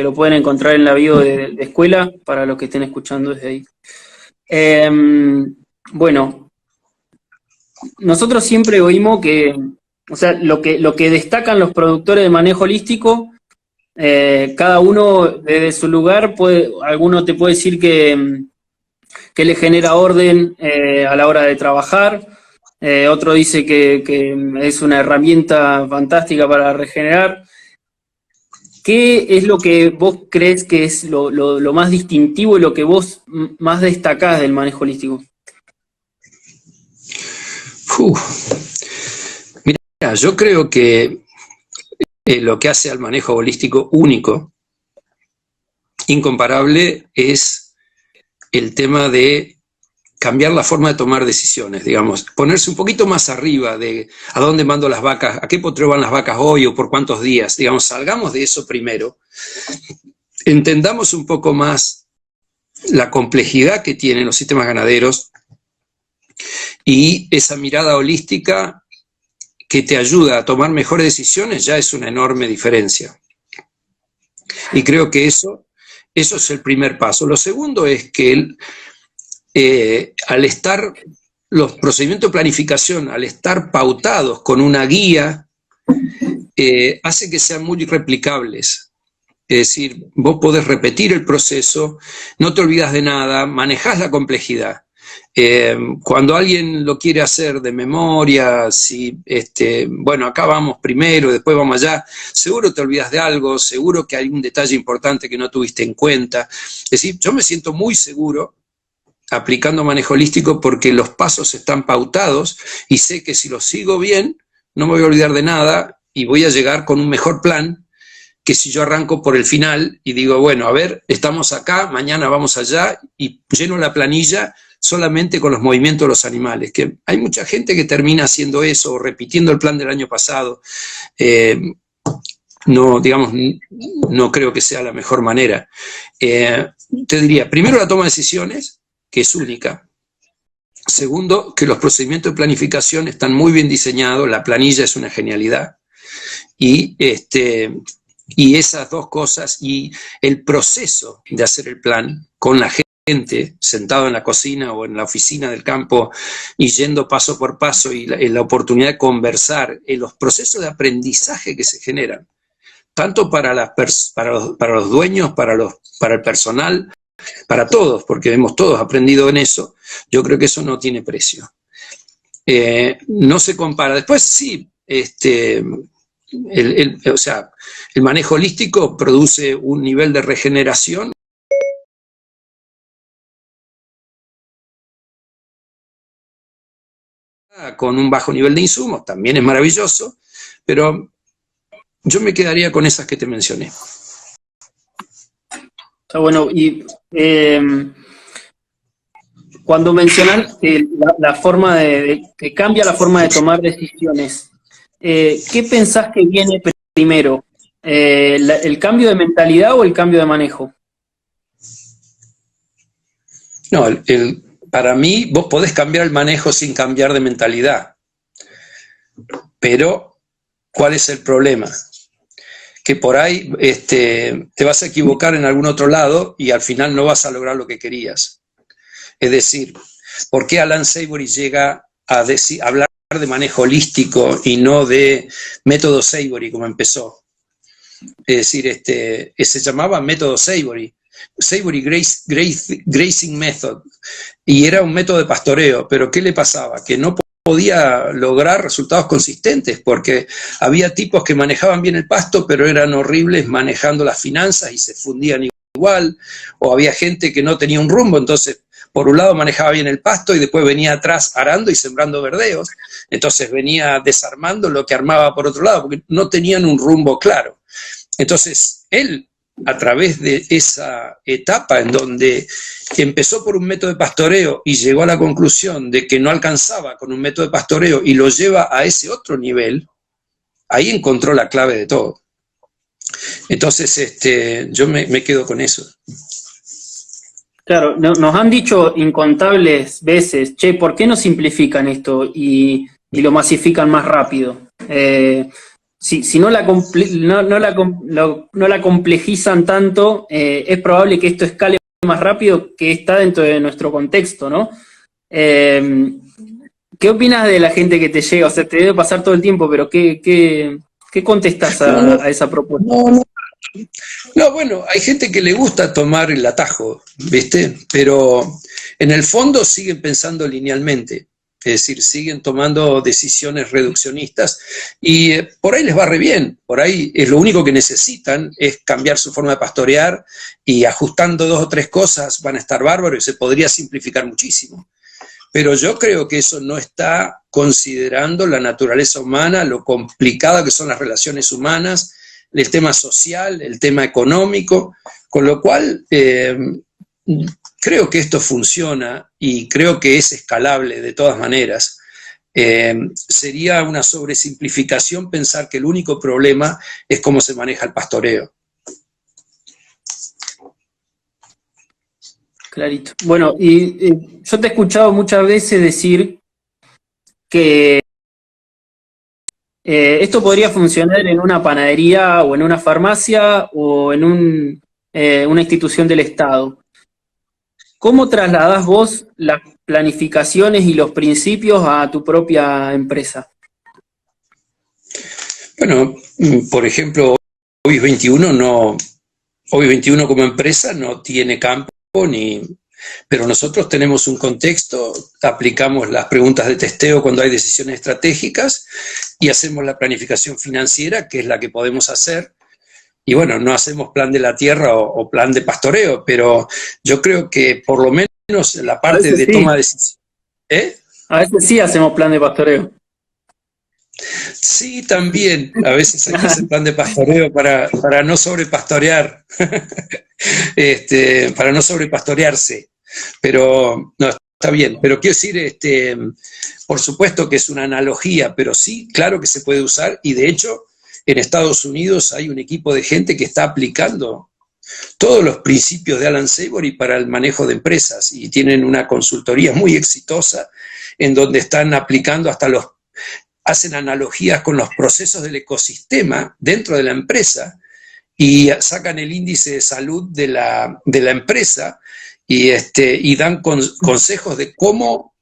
lo pueden encontrar en la bio de escuela para los que estén escuchando desde ahí. Bueno, nosotros siempre oímos que, o sea, lo que destacan los productores de manejo holístico, cada uno desde su lugar, alguno te puede decir que le genera orden a la hora de trabajar, otro dice que es una herramienta fantástica para regenerar. ¿Qué es lo que vos crees que es lo más distintivo y lo que vos más destacás del manejo holístico? Mira, yo creo que lo que hace al manejo holístico único, incomparable, es el tema de cambiar la forma de tomar decisiones, digamos, ponerse un poquito más arriba de a dónde mando las vacas, a qué potrero van las vacas hoy o por cuántos días, digamos, salgamos de eso primero, entendamos un poco más la complejidad que tienen los sistemas ganaderos y esa mirada holística que te ayuda a tomar mejores decisiones ya es una enorme diferencia. Y creo que eso es el primer paso. Lo segundo es que al estar los procedimientos de planificación, al estar pautados con una guía, hace que sean muy replicables. Es decir, vos podés repetir el proceso, no te olvidas de nada, manejás la complejidad. Cuando alguien lo quiere hacer de memoria, bueno, acá vamos primero, después vamos allá, seguro te olvidas de algo, seguro que hay un detalle importante que no tuviste en cuenta. Es decir, yo me siento muy seguro aplicando manejo holístico porque los pasos están pautados y sé que si los sigo bien, no me voy a olvidar de nada y voy a llegar con un mejor plan que si yo arranco por el final y digo, bueno, a ver, estamos acá, mañana vamos allá y lleno la planilla solamente con los movimientos de los animales, que hay mucha gente que termina haciendo eso o repitiendo el plan del año pasado. No, digamos, no creo que sea la mejor manera. Te diría, primero la toma de decisiones, que es única. Segundo, que los procedimientos de planificación están muy bien diseñados, la planilla es una genialidad. Y esas dos cosas, y el proceso de hacer el plan con la gente sentado en la cocina o en la oficina del campo y yendo paso por paso y la oportunidad de conversar, los procesos de aprendizaje que se generan, tanto para los dueños, para el personal, para todos, porque hemos todos aprendido en eso, yo creo que eso no tiene precio. No se compara. Después sí, o sea, el manejo holístico produce un nivel de regeneración con un bajo nivel de insumos, también es maravilloso, pero yo me quedaría con esas que te mencioné. Está bueno, y cuando mencionan la forma que cambia la forma de tomar decisiones, ¿qué pensás que viene primero? ¿El cambio de mentalidad o el cambio de manejo? No, para mí vos podés cambiar el manejo sin cambiar de mentalidad, pero ¿cuál es el problema? Que por ahí te vas a equivocar en algún otro lado y al final no vas a lograr lo que querías. Es decir, ¿por qué Alan Savory llega a hablar de manejo holístico y no de método Savory como empezó? Es decir, se llamaba método Savory Grazing Method, y era un método de pastoreo, pero ¿qué le pasaba? Que no podía lograr resultados consistentes, porque había tipos que manejaban bien el pasto, pero eran horribles manejando las finanzas y se fundían igual, o había gente que no tenía un rumbo, entonces por un lado manejaba bien el pasto y después venía atrás arando y sembrando verdeos, entonces venía desarmando lo que armaba por otro lado, porque no tenían un rumbo claro. Entonces él, a través de esa etapa en donde empezó por un método de pastoreo y llegó a la conclusión de que no alcanzaba con un método de pastoreo y lo lleva a ese otro nivel, ahí encontró la clave de todo. Entonces yo me quedo con eso. Claro, nos han dicho incontables veces, che, ¿por qué no simplifican esto y lo masifican más rápido? Si no la complejizan tanto, es probable que esto escale más rápido, que está dentro de nuestro contexto, ¿no? ¿Qué opinas de la gente que te llega? O sea, te debe pasar todo el tiempo, pero ¿qué contestás a esa propuesta? No, bueno, hay gente que le gusta tomar el atajo, ¿viste? Pero en el fondo siguen pensando linealmente, es decir, siguen tomando decisiones reduccionistas y por ahí les va re bien, por ahí es lo único que necesitan es cambiar su forma de pastorear y ajustando 2 o 3 cosas van a estar bárbaros y se podría simplificar muchísimo. Pero yo creo que eso no está considerando la naturaleza humana, lo complicada que son las relaciones humanas, el tema social, el tema económico, con lo cual creo que esto funciona y creo que es escalable de todas maneras. Sería una sobresimplificación pensar que el único problema es cómo se maneja el pastoreo. Clarito. Bueno, y yo te he escuchado muchas veces decir que esto podría funcionar en una panadería o en una farmacia o en una institución del Estado. ¿Cómo trasladás vos las planificaciones y los principios a tu propia empresa? Bueno, por ejemplo, Hoy 21 como empresa no tiene campo pero nosotros tenemos un contexto, aplicamos las preguntas de testeo cuando hay decisiones estratégicas y hacemos la planificación financiera, que es la que podemos hacer. Y bueno, no hacemos plan de la tierra o plan de pastoreo, pero yo creo que por lo menos la parte de toma de decisiones. A veces sí hacemos plan de pastoreo. Sí, también. A veces hay que hacer plan de pastoreo para no sobrepastorear, para no sobrepastorearse. Pero no, está bien. Pero quiero decir, por supuesto que es una analogía, pero sí, claro que se puede usar. Y de hecho, en Estados Unidos hay un equipo de gente que está aplicando todos los principios de Alan Savory para el manejo de empresas y tienen una consultoría muy exitosa en donde están aplicando hacen analogías con los procesos del ecosistema dentro de la empresa y sacan el índice de salud de la empresa y dan consejos de cómo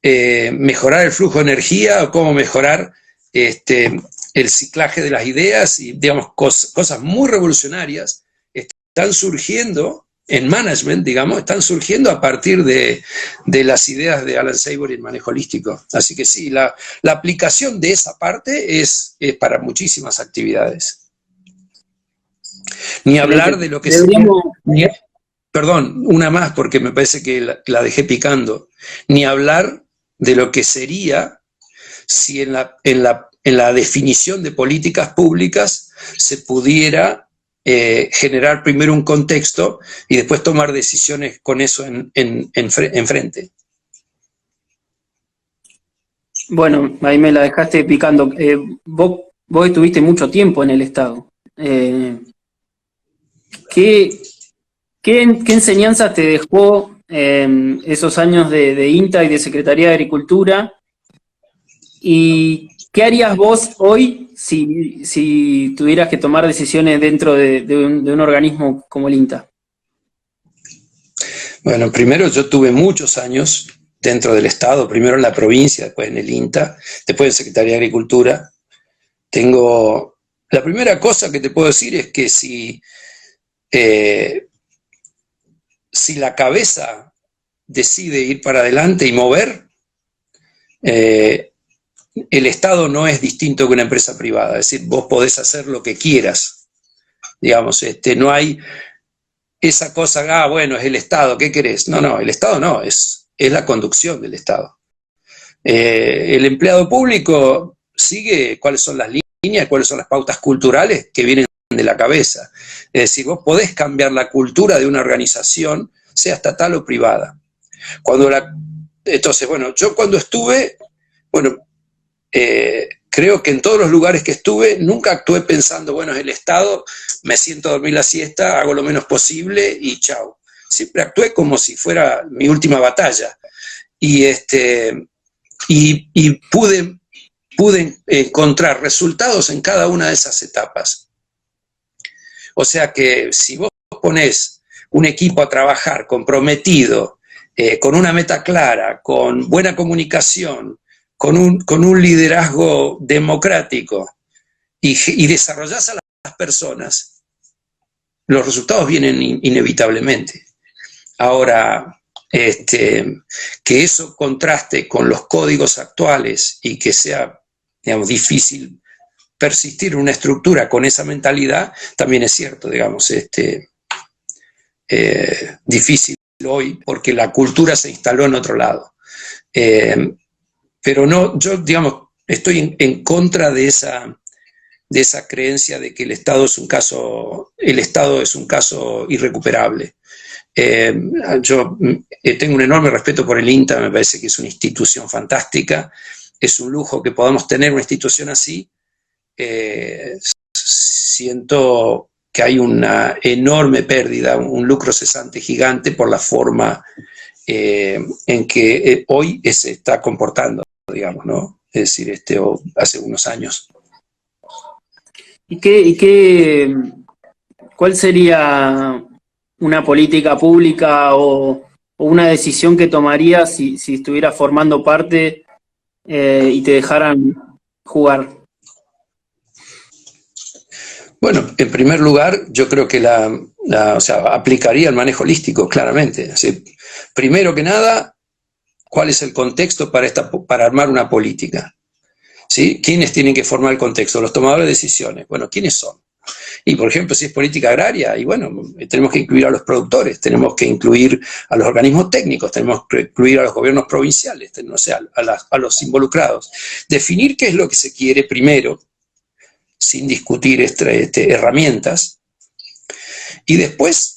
mejorar el flujo de energía o cómo mejorar el ciclaje de las ideas y, digamos, cosas muy revolucionarias están surgiendo en management, digamos, están surgiendo a partir de las ideas de Alan Savory en manejo holístico. Así que sí, la aplicación de esa parte es para muchísimas actividades. Ni hablar de lo que sería, perdón, una más porque me parece que la dejé picando. Ni hablar de lo que sería si en la definición de políticas públicas se pudiera generar primero un contexto y después tomar decisiones con eso en frente. Bueno, ahí me la dejaste picando. Vos estuviste mucho tiempo en el Estado. ¿Qué enseñanzas te dejó esos años de INTA y de Secretaría de Agricultura? ¿Y qué harías vos hoy si tuvieras que tomar decisiones dentro de un organismo como el INTA? Bueno, primero yo tuve muchos años dentro del Estado, primero en la provincia, después en el INTA, después en Secretaría de Agricultura. La primera cosa que te puedo decir es que si la cabeza decide ir para adelante y mover, el Estado no es distinto que una empresa privada, es decir, vos podés hacer lo que quieras, digamos, no hay esa cosa, bueno, es el Estado, ¿qué querés? No, el Estado no, es la conducción del Estado. El empleado público sigue cuáles son las líneas, cuáles son las pautas culturales que vienen de la cabeza. Es decir, vos podés cambiar la cultura de una organización, sea estatal o privada. Entonces, bueno, yo cuando estuve, bueno, creo que en todos los lugares que estuve nunca actué pensando, bueno, es el Estado, me siento a dormir la siesta, hago lo menos posible y chao. Siempre actué como si fuera mi última batalla. Y pude encontrar resultados en cada una de esas etapas. O sea que si vos ponés un equipo a trabajar comprometido, con una meta clara, con buena comunicación, con un liderazgo democrático y desarrollás a las personas, los resultados vienen inevitablemente. Ahora, que eso contraste con los códigos actuales y que sea, digamos, difícil persistir en una estructura con esa mentalidad, también es cierto, digamos, difícil hoy porque la cultura se instaló en otro lado. Pero no, yo, digamos, estoy en contra de esa creencia de que el Estado es un caso irrecuperable. Yo tengo un enorme respeto por el INTA, me parece que es una institución fantástica, es un lujo que podamos tener una institución así. Siento que hay una enorme pérdida, un lucro cesante gigante por la forma en que hoy se está comportando, digamos, ¿no? Es decir, hace unos años. ¿Cuál sería una política pública o una decisión que tomarías si estuvieras formando parte y te dejaran jugar? Bueno, en primer lugar, yo creo que o sea, aplicaría el manejo holístico, claramente. Así, primero que nada, ¿cuál es el contexto para armar una política? ¿Sí? ¿Quiénes tienen que formar el contexto? Los tomadores de decisiones. Bueno, ¿quiénes son? Y, por ejemplo, si es política agraria, y bueno, tenemos que incluir a los productores, tenemos que incluir a los organismos técnicos, tenemos que incluir a los gobiernos provinciales, o sea, a los involucrados. Definir qué es lo que se quiere primero, sin discutir herramientas, y después,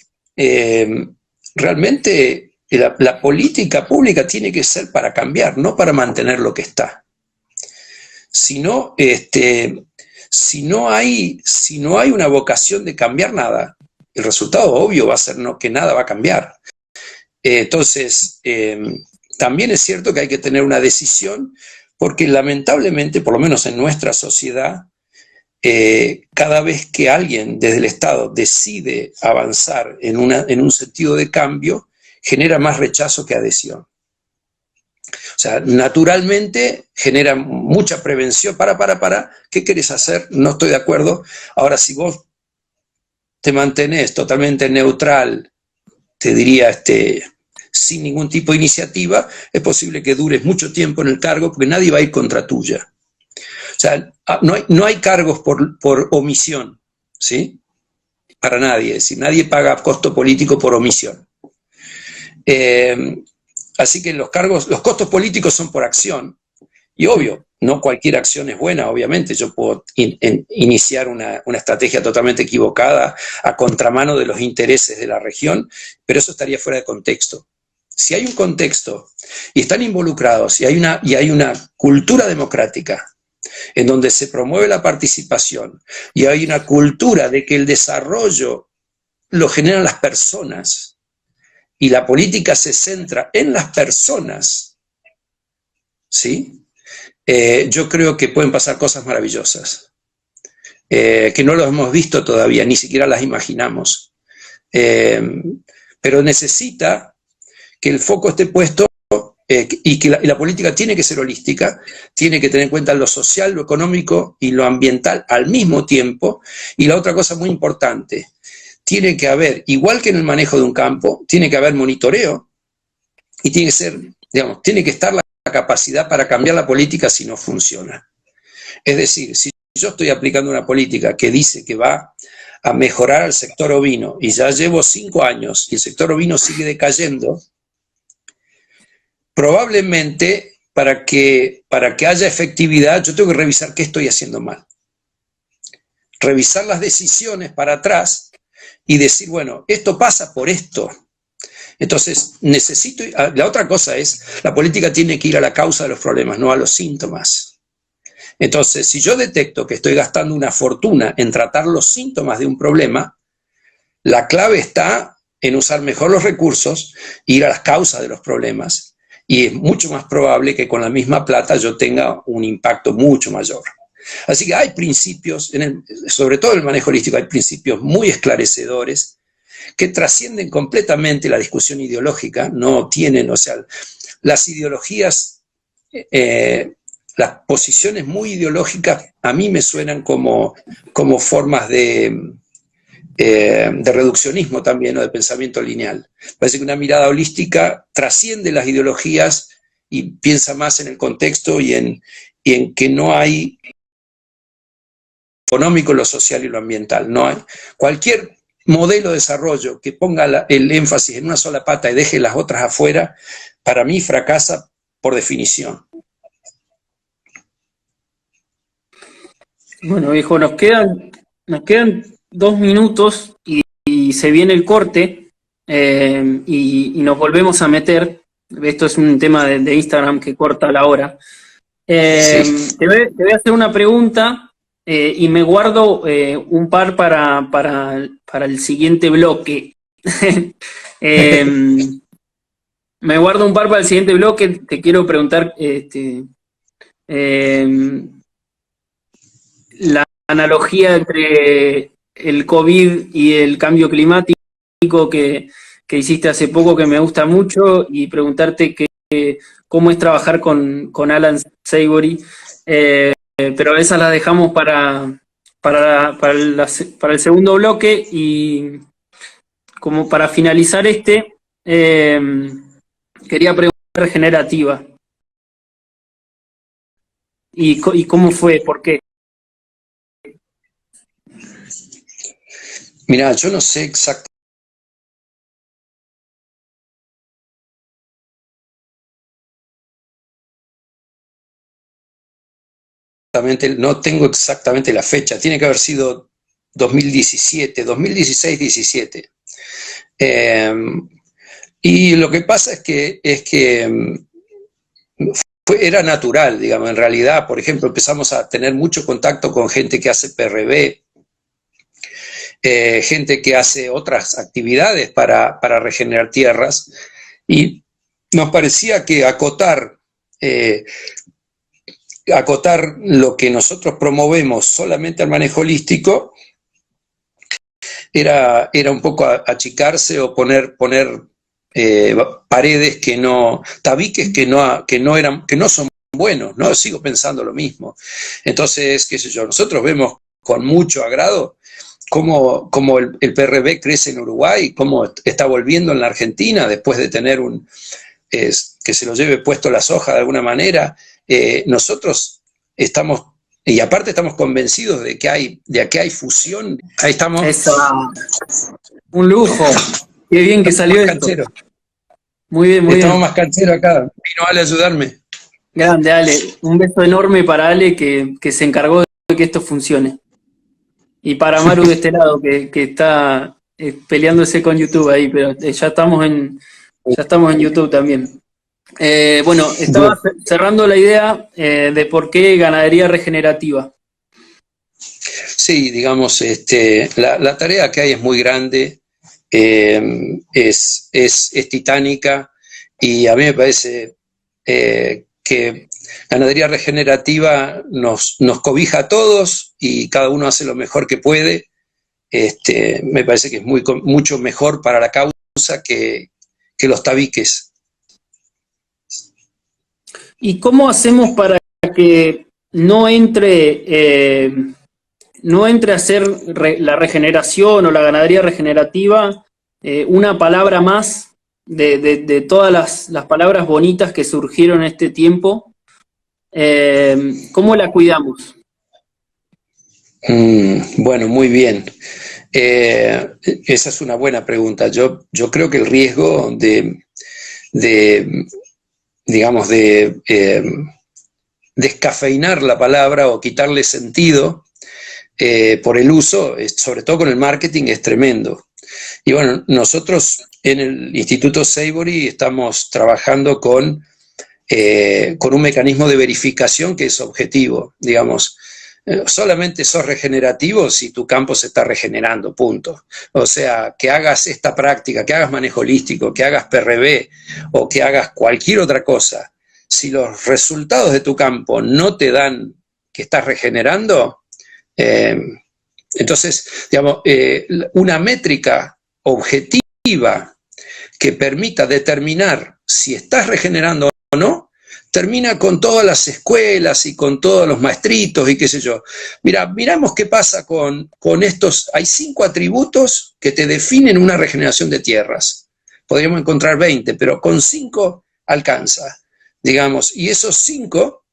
realmente, la política pública tiene que ser para cambiar, no para mantener lo que está. Si no hay una vocación de cambiar nada, el resultado obvio va a ser que nada va a cambiar. Entonces, también es cierto que hay que tener una decisión, porque lamentablemente, por lo menos en nuestra sociedad, cada vez que alguien desde el Estado decide avanzar en un sentido de cambio, genera más rechazo que adhesión. O sea, naturalmente genera mucha prevención. ¿Qué querés hacer? No estoy de acuerdo. Ahora, si vos te mantenés totalmente neutral, te diría, sin ningún tipo de iniciativa, es posible que dures mucho tiempo en el cargo porque nadie va a ir contra tuya. O sea, no hay cargos por omisión, ¿sí? Para nadie. Es decir, nadie paga costo político por omisión. Así que los costos políticos son por acción, y obvio, no cualquier acción es buena, obviamente. Yo puedo iniciar una estrategia totalmente equivocada a contramano de los intereses de la región, pero eso estaría fuera de contexto. Si hay un contexto y están involucrados y hay una cultura democrática en donde se promueve la participación y hay una cultura de que el desarrollo lo generan las personas, y la política se centra en las personas, ¿sí? Yo creo que pueden pasar cosas maravillosas, que no lo hemos visto todavía, ni siquiera las imaginamos. Pero necesita que el foco esté puesto, y que la política tiene que ser holística, tiene que tener en cuenta lo social, lo económico y lo ambiental al mismo tiempo. Y la otra cosa muy importante, tiene que haber, igual que en el manejo de un campo, tiene que haber monitoreo y tiene que estar la capacidad para cambiar la política si no funciona. Es decir, si yo estoy aplicando una política que dice que va a mejorar al sector ovino y ya llevo 5 años y el sector ovino sigue decayendo, probablemente para que haya efectividad yo tengo que revisar qué estoy haciendo mal. Revisar las decisiones para atrás y decir, bueno, esto pasa por esto. Entonces, la otra cosa es, la política tiene que ir a la causa de los problemas, no a los síntomas. Entonces, si yo detecto que estoy gastando una fortuna en tratar los síntomas de un problema, la clave está en usar mejor los recursos, ir a las causas de los problemas, y es mucho más probable que con la misma plata yo tenga un impacto mucho mayor. Así que hay principios, sobre todo en el manejo holístico, hay principios muy esclarecedores que trascienden completamente la discusión ideológica, no tienen, o sea, las ideologías, las posiciones muy ideológicas a mí me suenan como formas de reduccionismo también, o de pensamiento lineal. Parece que una mirada holística trasciende las ideologías y piensa más en el contexto y en que no hay económico, lo social y lo ambiental. No hay cualquier modelo de desarrollo que ponga el énfasis en una sola pata y deje las otras afuera, para mí fracasa por definición. Bueno, viejo, nos quedan 2 minutos y se viene el corte y nos volvemos a meter. Esto es un tema de Instagram que corta la hora. Sí. Te voy a hacer una pregunta y me guardo un par para el siguiente bloque. Me guardo un par para el siguiente bloque. Te quiero preguntar la analogía entre el COVID y el cambio climático que hiciste hace poco, que me gusta mucho, y preguntarte cómo es trabajar con Alan Savory, pero esas las dejamos para el segundo bloque, y como para finalizar quería preguntar regenerativa. ¿Y cómo fue? ¿Por qué? Mirá, yo no sé exactamente. No tengo exactamente la fecha, tiene que haber sido 2017, 2016-17. Y lo que pasa es que era natural, digamos, en realidad. Por ejemplo, empezamos a tener mucho contacto con gente que hace PRB, gente que hace otras actividades para regenerar tierras, y nos parecía que acotar lo que nosotros promovemos solamente al manejo holístico era un poco achicarse o poner paredes tabiques que no son buenos, ¿no? Sigo pensando lo mismo. Entonces, qué sé yo, nosotros vemos con mucho agrado cómo el PRB crece en Uruguay, cómo está volviendo en la Argentina después de tener que se lo lleve puesto la soja de alguna manera. Nosotros estamos, y aparte estamos convencidos de que hay fusión. Ahí estamos. Un lujo. Qué bien que salió esto. Canchero. Muy bien, muy bien. Estamos más cancheros acá. Vino Ale a ayudarme. Grande, Ale. Un beso enorme para Ale que se encargó de que esto funcione. Y para Maru de este lado, que está peleándose con YouTube ahí, pero ya estamos en YouTube también. Bueno, estaba cerrando la idea de por qué ganadería regenerativa. Sí, digamos, la tarea que hay es muy grande, es titánica, y a mí me parece que ganadería regenerativa nos cobija a todos y cada uno hace lo mejor que puede. Me parece que es mucho mejor para la causa que los tabiques. ¿Y cómo hacemos para que no entre a ser la regeneración o la ganadería regenerativa una palabra más de todas las palabras bonitas que surgieron en este tiempo. ¿Cómo la cuidamos? Bueno, muy bien. Esa es una buena pregunta. Yo creo que el riesgo de digamos, descafeinar la palabra o quitarle sentido por el uso, sobre todo con el marketing, es tremendo. Y bueno, nosotros en el Instituto Savory estamos trabajando con un mecanismo de verificación que es objetivo, digamos. Solamente sos regenerativo si tu campo se está regenerando, punto. O sea, que hagas esta práctica, que hagas manejo holístico, que hagas PRB o que hagas cualquier otra cosa, si los resultados de tu campo no te dan que estás regenerando, entonces, digamos, una métrica objetiva que permita determinar si estás regenerando o no, termina con todas las escuelas y con todos los maestritos y qué sé yo. Miramos qué pasa con estos. Hay 5 atributos que te definen una regeneración de tierras. Podríamos encontrar 20, pero con 5 alcanza, digamos. Y esos 5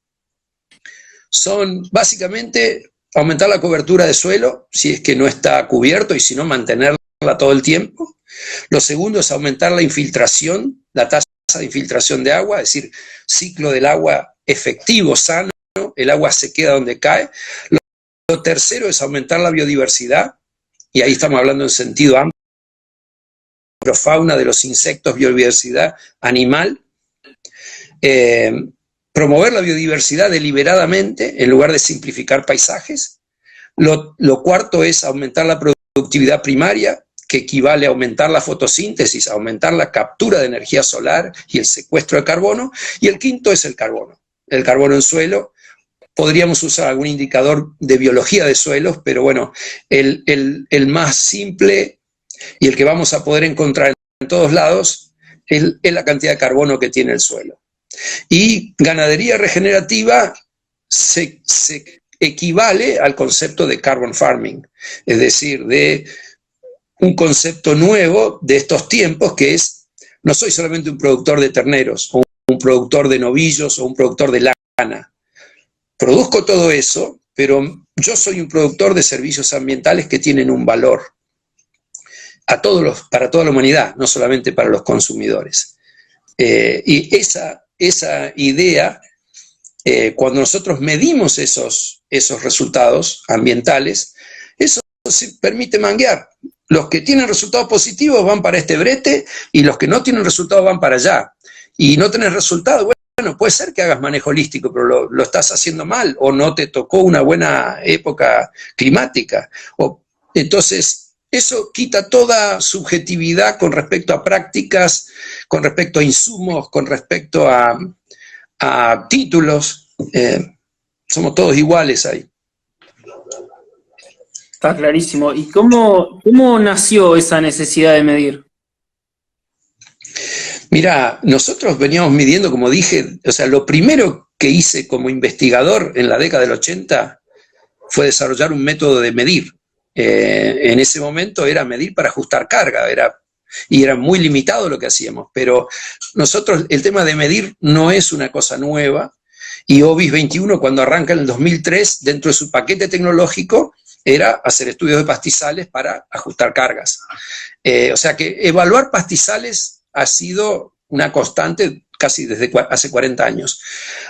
son básicamente aumentar la cobertura de suelo, si es que no está cubierto, y si no, mantenerla todo el tiempo. Lo segundo es aumentar la infiltración, la tasa de infiltración de agua, es decir, ciclo del agua efectivo, sano, el agua se queda donde cae. Lo tercero es aumentar la biodiversidad, y ahí estamos hablando en sentido amplio, fauna de los insectos, biodiversidad animal. Promover la biodiversidad deliberadamente en lugar de simplificar paisajes. Lo cuarto es aumentar la productividad primaria, que equivale a aumentar la fotosíntesis, a aumentar la captura de energía solar y el secuestro de carbono. Y el quinto es el carbono en suelo. Podríamos usar algún indicador de biología de suelos, pero bueno, el más simple y el que vamos a poder encontrar en todos lados es la cantidad de carbono que tiene el suelo. Y ganadería regenerativa se equivale al concepto de carbon farming, es decir, de un concepto nuevo de estos tiempos, que es: no soy solamente un productor de terneros, o un productor de novillos, o un productor de lana. Produzco todo eso, pero yo soy un productor de servicios ambientales que tienen un valor para toda la humanidad, no solamente para los consumidores. Y esa idea, cuando nosotros medimos esos resultados ambientales, eso se permite manguear. Los que tienen resultados positivos van para este brete y los que no tienen resultados van para allá. Y no tenés resultados, bueno, puede ser que hagas manejo holístico, pero lo estás haciendo mal, o no te tocó una buena época climática. Entonces, eso quita toda subjetividad con respecto a prácticas, con respecto a insumos, con respecto a títulos. Somos todos iguales ahí. Está clarísimo. ¿Y cómo nació esa necesidad de medir? Mira, nosotros veníamos midiendo, como dije, o sea, lo primero que hice como investigador en la década del 80 fue desarrollar un método de medir. En ese momento era medir para ajustar carga, y era muy limitado lo que hacíamos, pero nosotros, el tema de medir no es una cosa nueva, y OBIS 21, cuando arranca en el 2003, dentro de su paquete tecnológico, era hacer estudios de pastizales para ajustar cargas. O sea que evaluar pastizales ha sido una constante casi desde hace 40 años.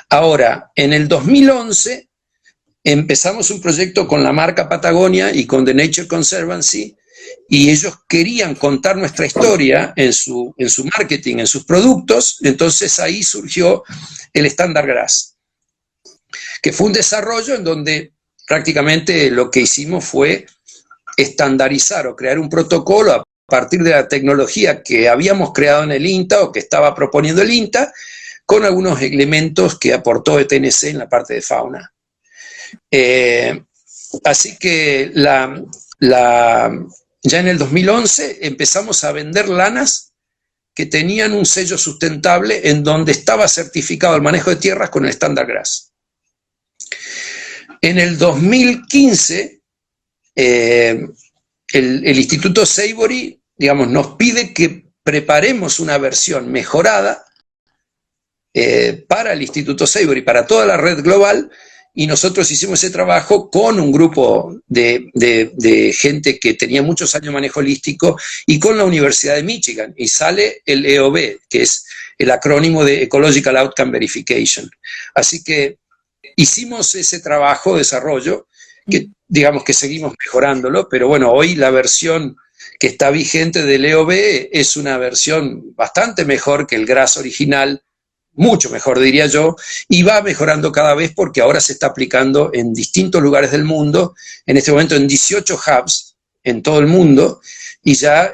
Ahora, en el 2011 empezamos un proyecto con la marca Patagonia y con The Nature Conservancy, y ellos querían contar nuestra historia en su marketing, en sus productos. Entonces ahí surgió el Standard Grass, que fue un desarrollo en donde prácticamente lo que hicimos fue estandarizar o crear un protocolo a partir de la tecnología que habíamos creado en el INTA o que estaba proponiendo el INTA, con algunos elementos que aportó ETNC en la parte de fauna. Así que ya en el 2011 empezamos a vender lanas que tenían un sello sustentable en donde estaba certificado el manejo de tierras con el Standard Grass. En el 2015, el Instituto Savory, digamos, nos pide que preparemos una versión mejorada para el Instituto Savory, para toda la red global, y nosotros hicimos ese trabajo con un grupo de gente que tenía muchos años de manejo holístico y con la Universidad de Michigan, y sale el EOB, que es el acrónimo de Ecological Outcome Verification. Así que hicimos ese trabajo de desarrollo, que digamos que seguimos mejorándolo, pero bueno, hoy la versión que está vigente del EOB es una versión bastante mejor que el GRAS original, mucho mejor diría yo, y va mejorando cada vez porque ahora se está aplicando en distintos lugares del mundo, en este momento en 18 hubs en todo el mundo, y ya,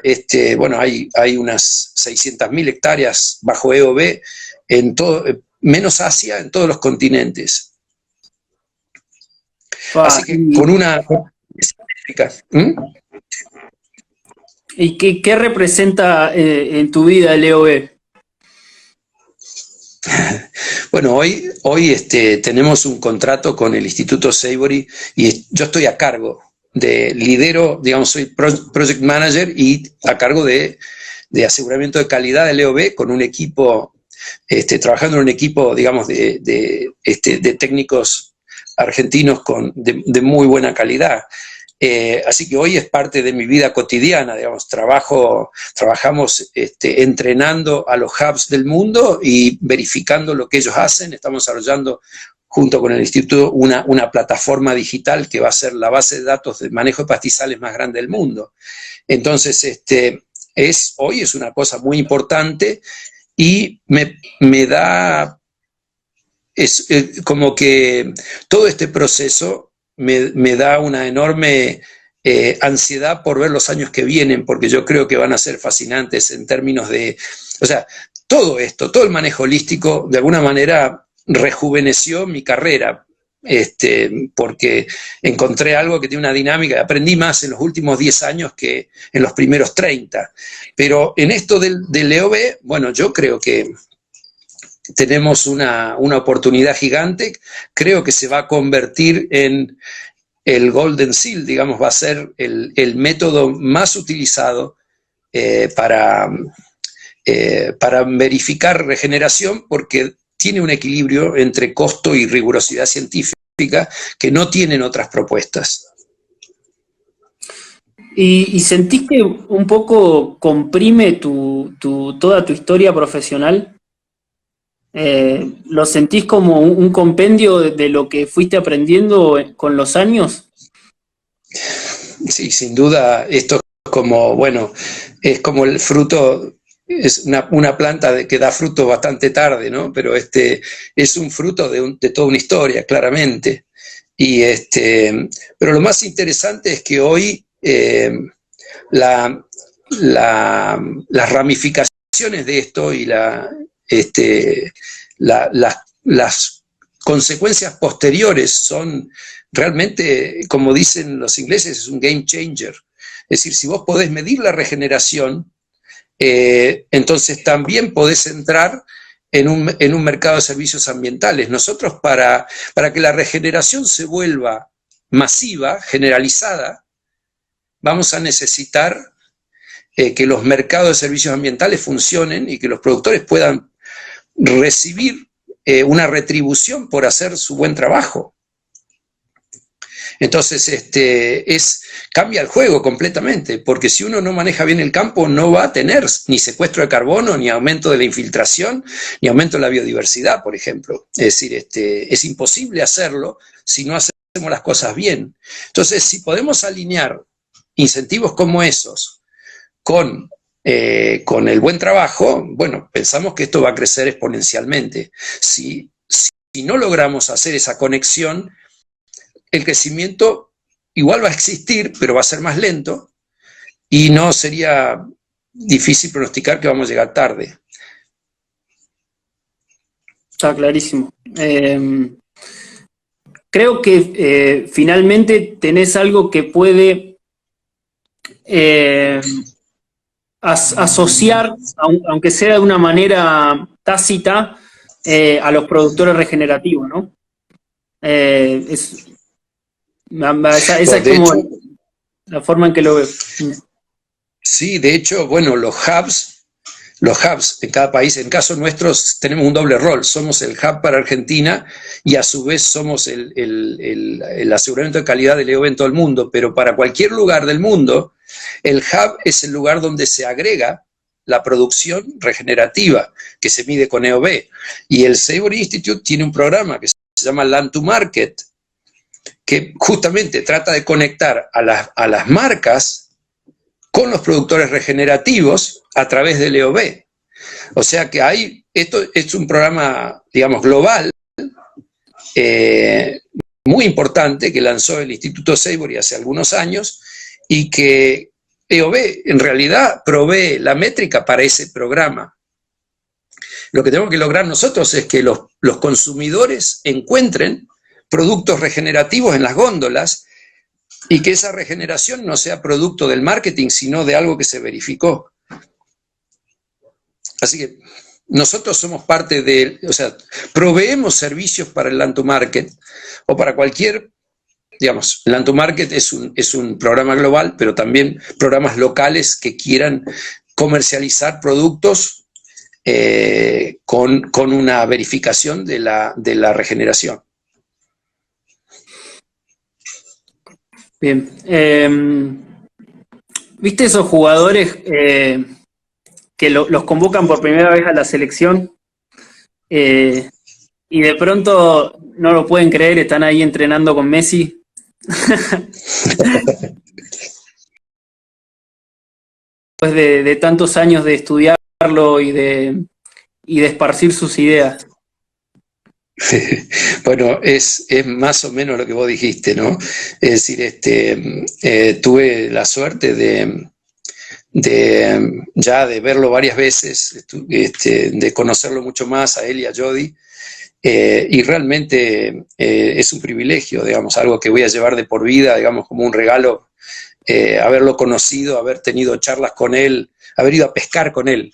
bueno, hay unas 600.000 hectáreas bajo EOB en todo, menos Asia, en todos los continentes. Así que con una... ¿Y qué representa en tu vida el EOB? Bueno, hoy tenemos un contrato con el Instituto Savory y yo estoy a cargo lidero, digamos, soy Project Manager y a cargo de aseguramiento de calidad del EOB con un equipo, trabajando en un equipo, digamos, de técnicos argentinos de muy buena calidad. Así que hoy es parte de mi vida cotidiana, digamos, trabajamos entrenando a los hubs del mundo y verificando lo que ellos hacen. Estamos desarrollando junto con el instituto una plataforma digital que va a ser la base de datos de manejo de pastizales más grande del mundo. Entonces, hoy es una cosa muy importante y me da, como que todo este proceso me da una enorme ansiedad por ver los años que vienen, porque yo creo que van a ser fascinantes en términos de, o sea, todo esto, todo el manejo holístico, de alguna manera rejuveneció mi carrera, porque encontré algo que tiene una dinámica, aprendí más en los últimos 10 años que en los primeros 30, pero en esto del EOB, bueno, yo creo que tenemos una oportunidad gigante, creo que se va a convertir en el Golden Seal, digamos, va a ser el método más utilizado para verificar regeneración, porque tiene un equilibrio entre costo y rigurosidad científica que no tienen otras propuestas. ¿Y sentís que un poco comprime toda tu historia profesional? ¿Lo sentís como un compendio de lo que fuiste aprendiendo con los años? Sí, sin duda, esto es como, bueno, es como el fruto, es una planta que da fruto bastante tarde, ¿no? Pero es un fruto de toda una historia, claramente. Y pero lo más interesante es que hoy las ramificaciones de esto y las consecuencias posteriores son realmente, como dicen los ingleses, es un game changer. Es decir, si vos podés medir la regeneración, entonces también podés entrar en un mercado de servicios ambientales. Nosotros, para que la regeneración se vuelva masiva, generalizada, vamos a necesitar que los mercados de servicios ambientales funcionen y que los productores puedan recibir una retribución por hacer su buen trabajo. Entonces, cambia el juego completamente, porque si uno no maneja bien el campo, no va a tener ni secuestro de carbono, ni aumento de la infiltración, ni aumento de la biodiversidad, por ejemplo. Es decir, es imposible hacerlo si no hacemos las cosas bien. Entonces, si podemos alinear incentivos como esos con el buen trabajo, bueno, pensamos que esto va a crecer exponencialmente. Si no logramos hacer esa conexión, el crecimiento igual va a existir, pero va a ser más lento y no sería difícil pronosticar que vamos a llegar tarde. Está clarísimo. Creo que finalmente tenés algo que puede asociar, aunque sea de una manera tácita, a los productores regenerativos, ¿no? Esa es como la forma en que lo veo. Sí, de hecho, bueno, los hubs los hubs en cada país. En caso nuestro tenemos un doble rol, somos el hub para Argentina y a su vez somos el aseguramiento de calidad del EOB en todo el mundo, pero para cualquier lugar del mundo, el hub es el lugar donde se agrega la producción regenerativa, que se mide con EOB. Y el Savory Institute tiene un programa que se llama Land to Market, que justamente trata de conectar a las marcas con los productores regenerativos a través del EOB. O sea que esto es un programa, digamos, global, muy importante, que lanzó el Instituto Savory hace algunos años, y que EOB en realidad provee la métrica para ese programa. Lo que tenemos que lograr nosotros es que los consumidores encuentren productos regenerativos en las góndolas, y que esa regeneración no sea producto del marketing, sino de algo que se verificó. Así que nosotros somos parte o sea, proveemos servicios para el Land to Market, o para cualquier, digamos, el Land to Market es un programa global, pero también programas locales que quieran comercializar productos con una verificación de la regeneración. Bien. ¿Viste esos jugadores que los convocan por primera vez a la selección y de pronto no lo pueden creer, están ahí entrenando con Messi? Después de tantos años de estudiarlo y de esparcir sus ideas. Bueno, es más o menos lo que vos dijiste, ¿no? Es decir, tuve la suerte de verlo varias veces, de conocerlo mucho más a él y a Jody, y realmente es un privilegio, digamos, algo que voy a llevar de por vida, digamos, como un regalo, haberlo conocido, haber tenido charlas con él, haber ido a pescar con él,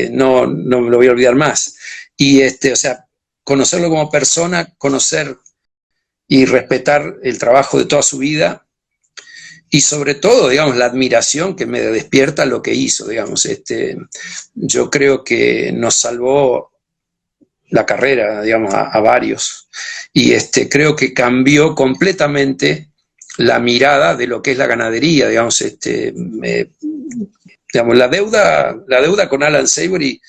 no me lo voy a olvidar más. Y, o sea, conocerlo como persona, conocer y respetar el trabajo de toda su vida, y sobre todo, digamos, la admiración que me despierta lo que hizo, digamos. Yo creo que nos salvó la carrera, digamos, a varios, y creo que cambió completamente la mirada de lo que es la ganadería, digamos. Digamos, la deuda con Alan Savory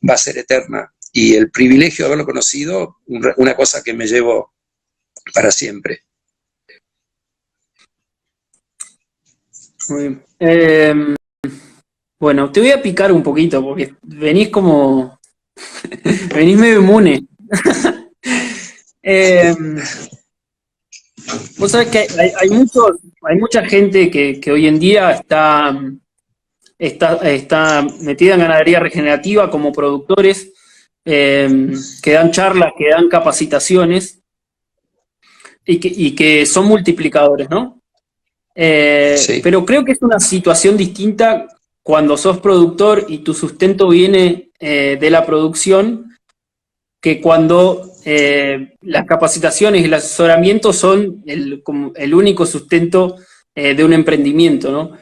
va a ser eterna, y el privilegio de haberlo conocido, una cosa que me llevo para siempre. Muy bien. Bueno, te voy a picar un poquito, porque venís venís medio inmune. Vos sabés que hay mucha gente que hoy en día está metida en ganadería regenerativa como productores, que dan charlas, que dan capacitaciones y que son multiplicadores, ¿no? Sí. Pero creo que es una situación distinta cuando sos productor y tu sustento viene de la producción, que cuando las capacitaciones y el asesoramiento son el único sustento de un emprendimiento, ¿no?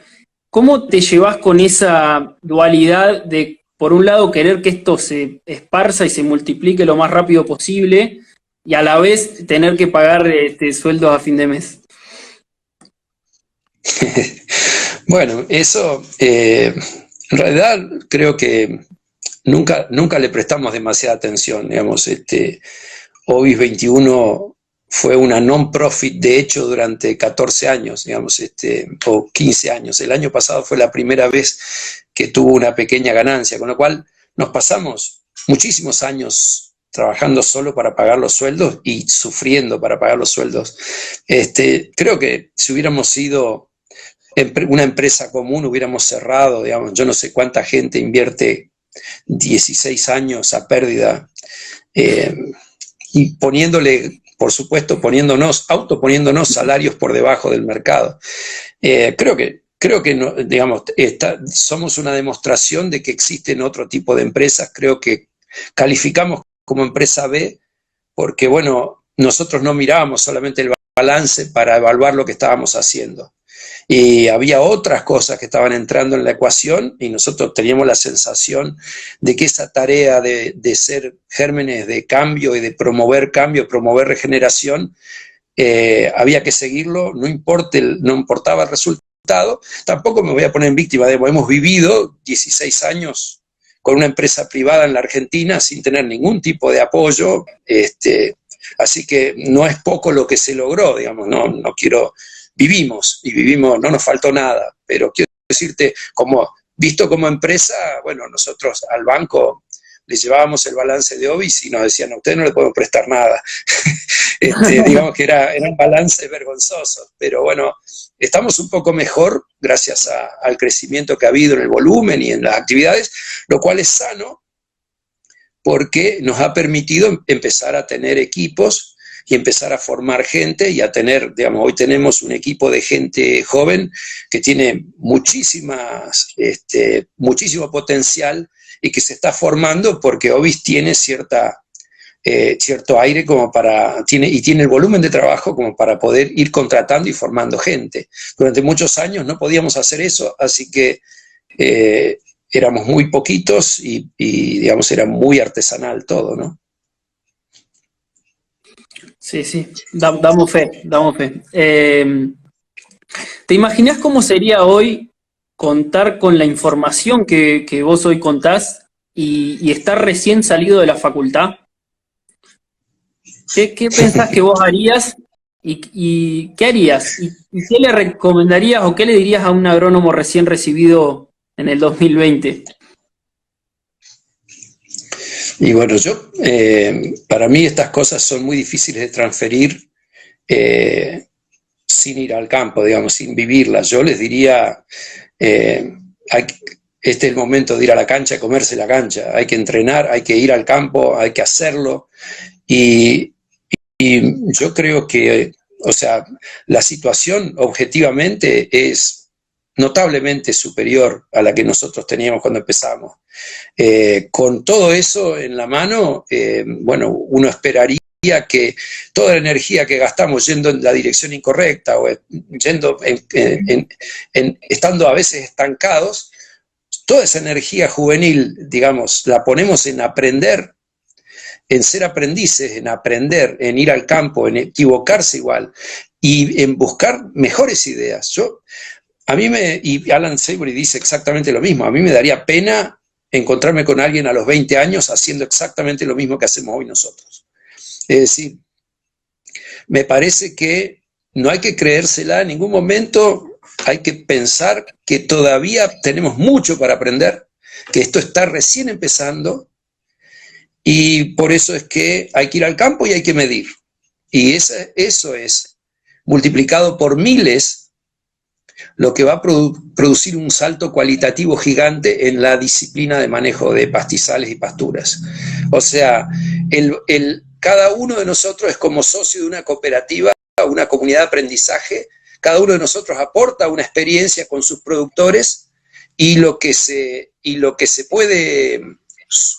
¿Cómo te llevas con esa dualidad de, por un lado, querer que esto se esparza y se multiplique lo más rápido posible, y a la vez tener que pagar sueldos a fin de mes? Bueno, eso en realidad creo que nunca le prestamos demasiada atención, digamos. Obis 21 fue una non-profit, de hecho, durante 14 años, digamos, o 15 años. El año pasado fue la primera vez que tuvo una pequeña ganancia, con lo cual nos pasamos muchísimos años trabajando solo para pagar los sueldos y sufriendo para pagar los sueldos. Creo que si hubiéramos sido una empresa común, hubiéramos cerrado, digamos. Yo no sé cuánta gente invierte 16 años a pérdida, y por supuesto, autoponiéndonos salarios por debajo del mercado. Creo que no, digamos, somos una demostración de que existen otro tipo de empresas. Creo que calificamos como empresa B porque, bueno, nosotros no mirábamos solamente el balance para evaluar lo que estábamos haciendo. y había otras cosas que estaban entrando en la ecuación y nosotros teníamos la sensación de que esa tarea de ser gérmenes de cambio y de promover cambio, promover regeneración, había que seguirlo, no importaba el resultado. Tampoco me voy a poner en víctima de, hemos vivido 16 años con una empresa privada en la Argentina sin tener ningún tipo de apoyo, así que no es poco lo que se logró, digamos, no quiero, vivimos, no nos faltó nada, pero quiero decirte, visto como empresa, bueno, nosotros al banco le llevábamos el balance de Ovis y nos decían, a ustedes no le podemos prestar nada. Digamos que eran balances vergonzosos, pero bueno, estamos un poco mejor gracias al crecimiento que ha habido en el volumen y en las actividades, lo cual es sano porque nos ha permitido empezar a tener equipos y empezar a formar gente y a tener, digamos, hoy tenemos un equipo de gente joven que tiene muchísimo potencial y que se está formando porque Ovis tiene cierto aire y tiene el volumen de trabajo como para poder ir contratando y formando gente. Durante muchos años no podíamos hacer eso, así que éramos muy poquitos y digamos, era muy artesanal todo, ¿no? Sí, sí, damos fe, damos fe. ¿Te imaginás cómo sería hoy contar con la información que vos hoy contás y estar recién salido de la facultad? ¿Qué pensás que vos harías y qué harías? ¿Y qué le recomendarías o qué le dirías a un agrónomo recién recibido en el 2020? Y bueno, para mí estas cosas son muy difíciles de transferir sin ir al campo, digamos, sin vivirlas. Yo les diría, este es el momento de ir a la cancha, comerse la cancha, hay que entrenar, hay que ir al campo, hay que hacerlo. Y yo creo que, o sea, la situación objetivamente es notablemente superior a la que nosotros teníamos cuando empezamos. Con todo eso en la mano, bueno, uno esperaría que toda la energía que gastamos yendo en la dirección incorrecta o estando a veces estancados, toda esa energía juvenil, digamos, la ponemos en aprender, en ser aprendices, en aprender, en ir al campo, en equivocarse igual y en buscar mejores ideas. Y Alan Savory dice exactamente lo mismo, a mí me daría pena encontrarme con alguien a los 20 años haciendo exactamente lo mismo que hacemos hoy nosotros. Es decir, me parece que no hay que creérsela en ningún momento, hay que pensar que todavía tenemos mucho para aprender, que esto está recién empezando, y por eso es que hay que ir al campo y hay que medir. Y eso es multiplicado por miles lo que va a producir un salto cualitativo gigante en la disciplina de manejo de pastizales y pasturas. O sea, cada uno de nosotros es como socio de una cooperativa, una comunidad de aprendizaje, cada uno de nosotros aporta una experiencia con sus productores y lo que se puede,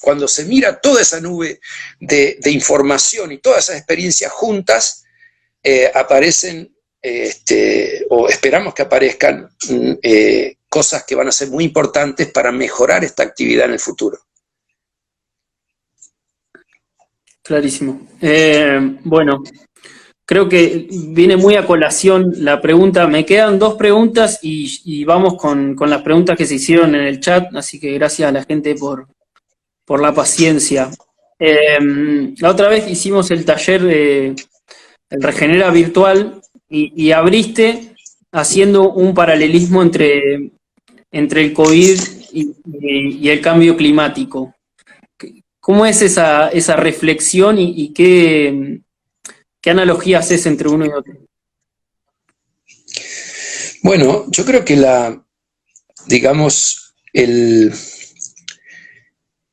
cuando se mira toda esa nube de información y todas esas experiencias juntas, aparecen o esperamos que aparezcan cosas que van a ser muy importantes para mejorar esta actividad en el futuro. Clarísimo. Bueno, creo que viene muy a colación la pregunta. Me quedan dos preguntas y vamos con las preguntas que se hicieron en el chat, así que gracias a la gente por la paciencia. La otra vez hicimos el taller el Regenera Virtual y abriste haciendo un paralelismo entre el COVID y el cambio climático. ¿Cómo es esa reflexión y qué analogía haces entre uno y otro? Bueno, yo creo que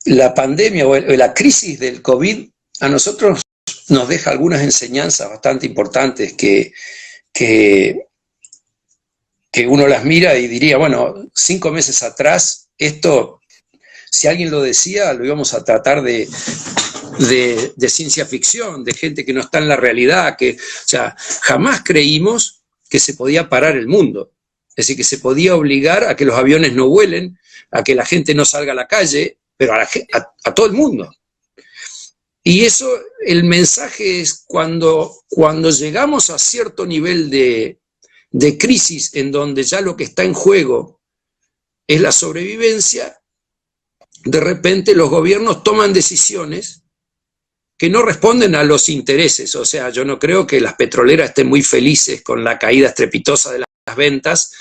la pandemia o la crisis del COVID a nosotros nos deja algunas enseñanzas bastante importantes que uno las mira y diría, bueno, 5 meses atrás, esto, si alguien lo decía, lo íbamos a tratar de ciencia ficción, de gente que no está en la realidad, o sea, jamás creímos que se podía parar el mundo. Es decir, que se podía obligar a que los aviones no vuelen, a que la gente no salga a la calle, pero a todo el mundo. Y eso, el mensaje es cuando llegamos a cierto nivel de crisis en donde ya lo que está en juego es la sobrevivencia, de repente los gobiernos toman decisiones que no responden a los intereses. O sea, yo no creo que las petroleras estén muy felices con la caída estrepitosa de las ventas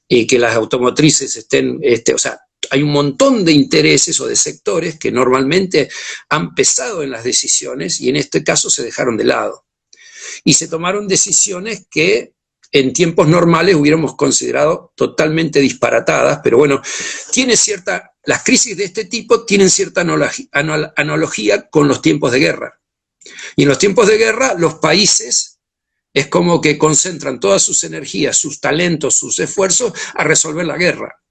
y que las automotrices estén, o sea, hay un montón de intereses o de sectores que normalmente han pesado en las decisiones y en este caso se dejaron de lado. Y se tomaron decisiones que en tiempos normales hubiéramos considerado totalmente disparatadas, pero bueno, las crisis de este tipo tienen cierta analogía con los tiempos de guerra. Y en los tiempos de guerra los países es como que concentran todas sus energías, sus talentos, sus esfuerzos a resolver la guerra.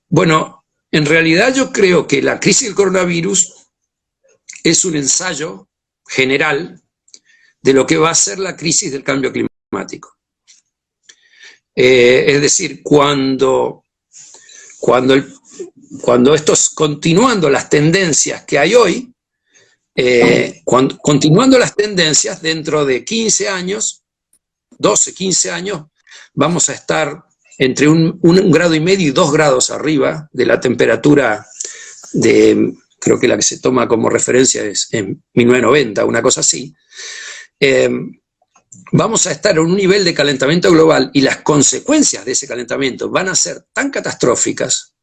Bueno, en realidad yo creo que la crisis del coronavirus es un ensayo general de lo que va a ser la crisis del cambio climático. Es decir, cuando estos, continuando las tendencias que hay hoy, continuando las tendencias, dentro de 15 años, 12, 15 años, vamos a estar entre 1,5 grados y 2 grados arriba de la temperatura creo que la que se toma como referencia es en 1990, una cosa así. Vamos a estar en un nivel de calentamiento global y las consecuencias de ese calentamiento van a ser tan catastróficas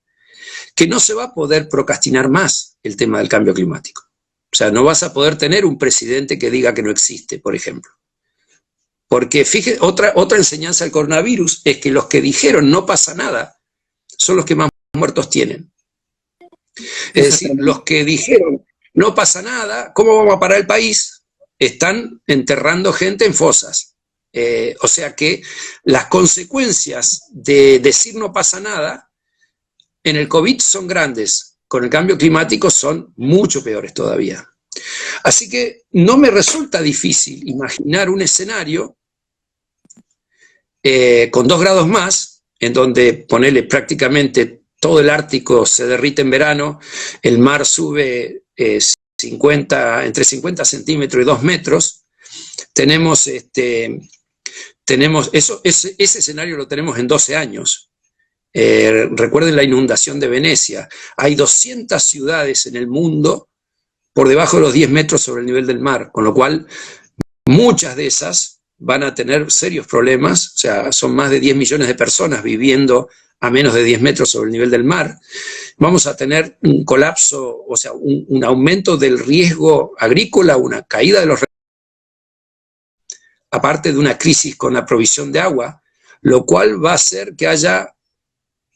que no se va a poder procrastinar más el tema del cambio climático. O sea, no vas a poder tener un presidente que diga que no existe, por ejemplo. Porque fíjate, otra enseñanza del coronavirus es que los que dijeron no pasa nada son los que más muertos tienen. Es decir, los que dijeron no pasa nada, ¿cómo vamos a parar el país? Están enterrando gente en fosas. O sea que las consecuencias de decir no pasa nada en el COVID son grandes, con el cambio climático son mucho peores todavía. Así que no me resulta difícil imaginar un escenario con 2 grados más, en donde ponele prácticamente todo el Ártico se derrite en verano, el mar sube entre 50 centímetros y 2 metros, ese escenario lo tenemos en 12 años. Recuerden la inundación de Venecia, hay 200 ciudades en el mundo por debajo de los 10 metros sobre el nivel del mar, con lo cual muchas de esas van a tener serios problemas. O sea, son más de 10 millones de personas viviendo a menos de 10 metros sobre el nivel del mar. Vamos a tener un colapso, o sea, un aumento del riesgo agrícola, una caída de los recursos, aparte de una crisis con la provisión de agua, lo cual va a hacer que haya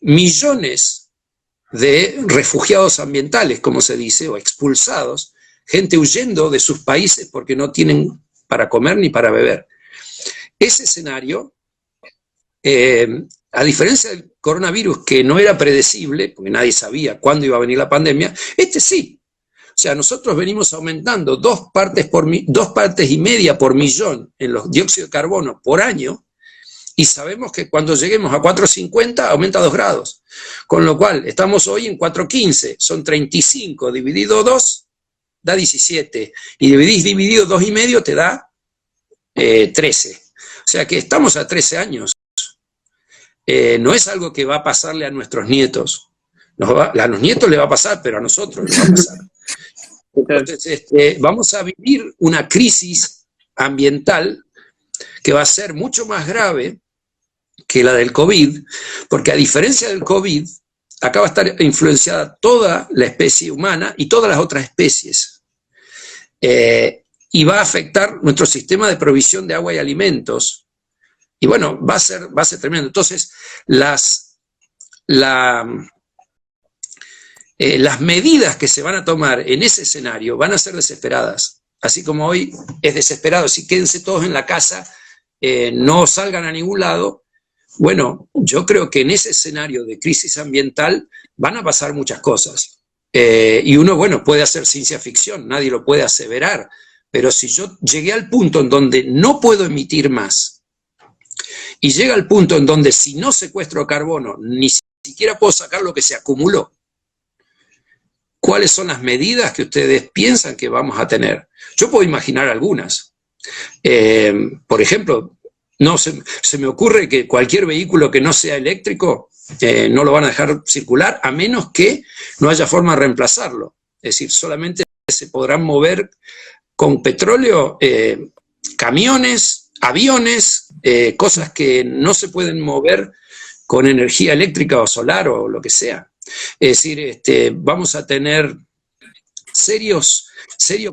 millones de refugiados ambientales, como se dice, o expulsados, gente huyendo de sus países porque no tienen para comer ni para beber. Ese escenario, a diferencia del coronavirus, que no era predecible, porque nadie sabía cuándo iba a venir la pandemia, sí. O sea, nosotros venimos aumentando 2 partes y media por millón en los dióxidos de carbono por año, y sabemos que cuando lleguemos a 4,50 aumenta 2 grados. Con lo cual, estamos hoy en 4,15, son 35 dividido 2, da 17, y dividido 2,5 te da 13. O sea que estamos a 13 años. No es algo que va a pasarle a nuestros nietos. A los nietos le va a pasar, pero a nosotros le va a pasar. Entonces, vamos a vivir una crisis ambiental que va a ser mucho más grave que la del COVID, porque a diferencia del COVID, acá va a estar influenciada toda la especie humana y todas las otras especies. Y va a afectar nuestro sistema de provisión de agua y alimentos. Y bueno, va a ser tremendo. Entonces, las medidas que se van a tomar en ese escenario van a ser desesperadas. Así como hoy es desesperado, si quédense todos en la casa, no salgan a ningún lado. Bueno, yo creo que en ese escenario de crisis ambiental van a pasar muchas cosas. Y uno, bueno, puede hacer ciencia ficción, nadie lo puede aseverar, pero si yo llegué al punto en donde no puedo emitir más, y llega al punto en donde si no secuestro carbono, ni siquiera puedo sacar lo que se acumuló, ¿cuáles son las medidas que ustedes piensan que vamos a tener? Yo puedo imaginar algunas. Por ejemplo, no se me ocurre que cualquier vehículo que no sea eléctrico no lo van a dejar circular, a menos que no haya forma de reemplazarlo. Es decir, solamente se podrán mover con petróleo camiones, aviones, cosas que no se pueden mover con energía eléctrica o solar o lo que sea. Es decir, vamos a tener serio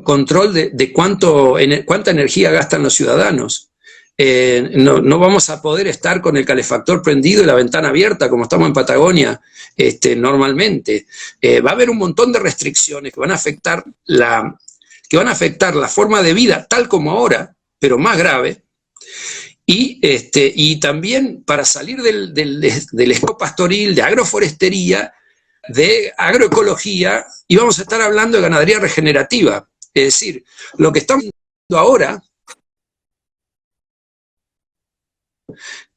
control de cuánta energía gastan los ciudadanos. No vamos a poder estar con el calefactor prendido y la ventana abierta como estamos en Patagonia normalmente. Va a haber un montón de restricciones que van a afectar la forma de vida tal como ahora, pero más grave. Y también para salir del escopo pastoril, de agroforestería, de agroecología, y vamos a estar hablando de ganadería regenerativa. Es decir, lo que estamos viendo ahora,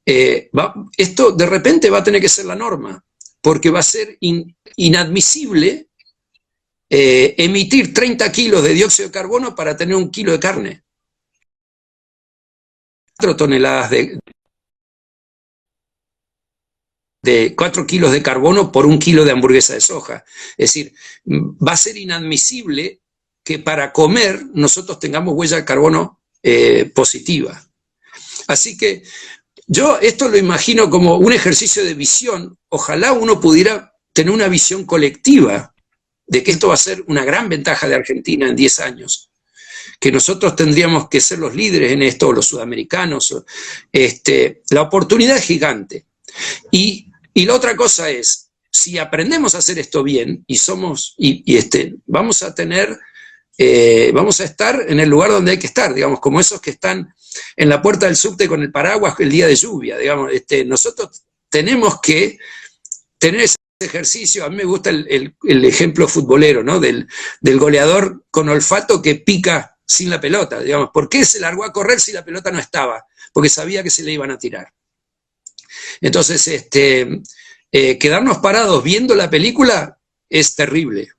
esto de repente va a tener que ser la norma, porque va a ser inadmisible emitir 30 kilos de dióxido de carbono para tener 1 kilo de carne. 4 toneladas de 4 kilos de carbono por 1 kilo de hamburguesa de soja. Es decir, va a ser inadmisible que para comer nosotros tengamos huella de carbono positiva. Así que yo esto lo imagino como un ejercicio de visión. Ojalá uno pudiera tener una visión colectiva de que esto va a ser una gran ventaja de Argentina en 10 años. Que nosotros tendríamos que ser los líderes en esto, los sudamericanos. La oportunidad es gigante. Y la otra cosa es, si aprendemos a hacer esto bien, vamos a estar en el lugar donde hay que estar, digamos, como esos que están en la puerta del subte con el paraguas el día de lluvia, digamos. Nosotros tenemos que tener ese ejercicio. A mí me gusta el ejemplo futbolero, ¿no? Del goleador con olfato que pica sin la pelota, digamos. ¿Por qué se largó a correr si la pelota no estaba? Porque sabía que se le iban a tirar. Entonces, quedarnos parados viendo la película es terrible.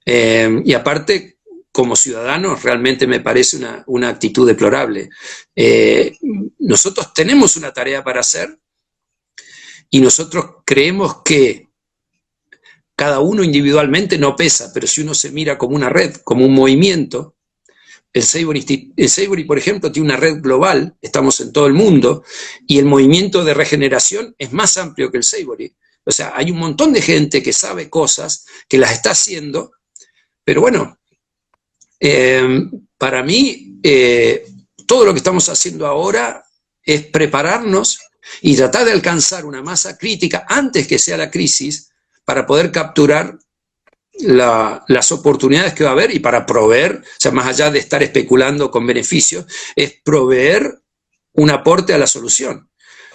Y aparte, como ciudadanos, realmente me parece una actitud deplorable. Nosotros tenemos una tarea para hacer y nosotros creemos que cada uno individualmente no pesa, pero si uno se mira como una red, como un movimiento, el Savory, por ejemplo, tiene una red global, estamos en todo el mundo, y el movimiento de regeneración es más amplio que el Savory. O sea, hay un montón de gente que sabe cosas, que las está haciendo, pero bueno, para mí, todo lo que estamos haciendo ahora es prepararnos y tratar de alcanzar una masa crítica antes que sea la crisis para poder capturar las oportunidades que va a haber y para proveer, o sea, más allá de estar especulando con beneficios, es proveer un aporte a la solución.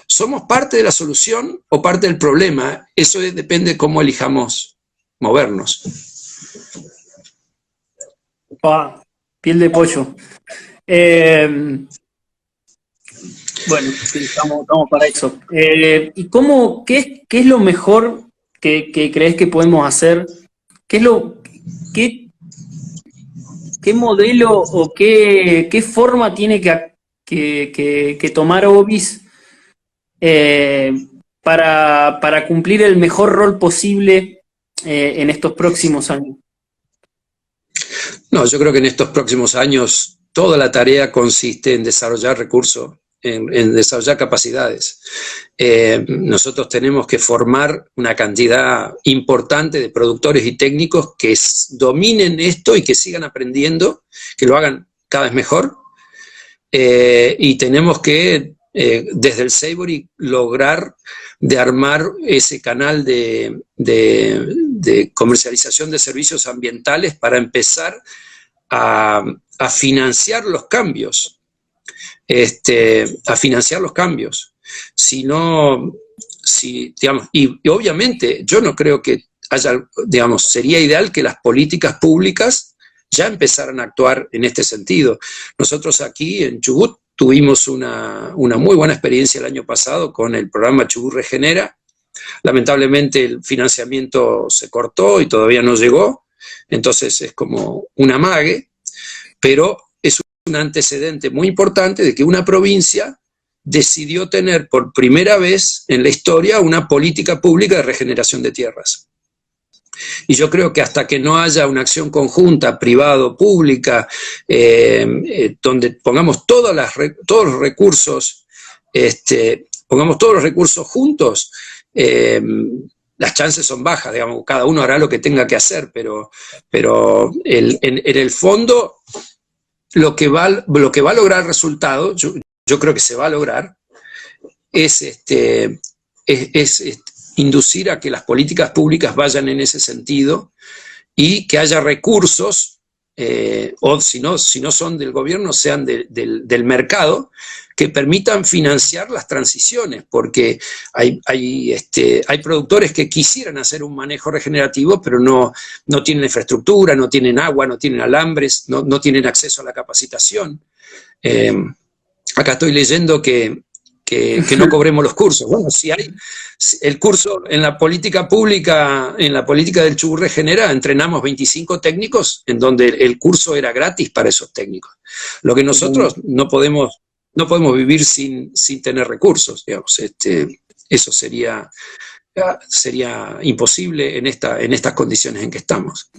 ¿Somos parte de la solución o parte del problema? Eso depende de cómo elijamos movernos. Piel de pollo. Bueno, sí, estamos para eso. ¿Y qué es lo mejor que crees que podemos hacer? ¿Qué modelo o qué forma tiene que tomar Orbis para cumplir el mejor rol posible en estos próximos años? No, yo creo que en estos próximos años toda la tarea consiste en desarrollar recursos, en desarrollar capacidades. Nosotros tenemos que formar una cantidad importante de productores y técnicos que dominen esto y que sigan aprendiendo, que lo hagan cada vez mejor. Y tenemos que, desde el Savory, lograr de armar ese canal de comercialización de servicios ambientales para empezar a financiar los cambios. A financiar los cambios. Digamos, y obviamente yo no creo que haya, digamos, sería ideal que las políticas públicas ya empezaran a actuar en este sentido. Nosotros aquí en Chubut tuvimos una muy buena experiencia el año pasado con el programa Chubut Regenera. Lamentablemente el financiamiento se cortó y todavía no llegó, entonces es como un amague, pero es un antecedente muy importante de que una provincia decidió tener por primera vez en la historia una política pública de regeneración de tierras. Y yo creo que hasta que no haya una acción conjunta, privado-pública, donde pongamos todos los recursos, pongamos todos los recursos juntos, las chances son bajas, digamos, cada uno hará lo que tenga que hacer, pero en el fondo lo que va a lograr el resultado, yo creo que se va a lograr, es inducir a que las políticas públicas vayan en ese sentido y que haya recursos, o si no son del gobierno, sean del mercado, que permitan financiar las transiciones, porque hay productores que quisieran hacer un manejo regenerativo, pero no tienen infraestructura, no tienen agua, no tienen alambres, no tienen acceso a la capacitación. Acá estoy leyendo que no cobremos los cursos. Bueno, si hay el curso en la política pública, en la política del Chubut Regenera, entrenamos 25 técnicos en donde el curso era gratis para esos técnicos. Lo que nosotros no podemos vivir sin tener recursos, digamos. Eso sería imposible en estas condiciones en que estamos.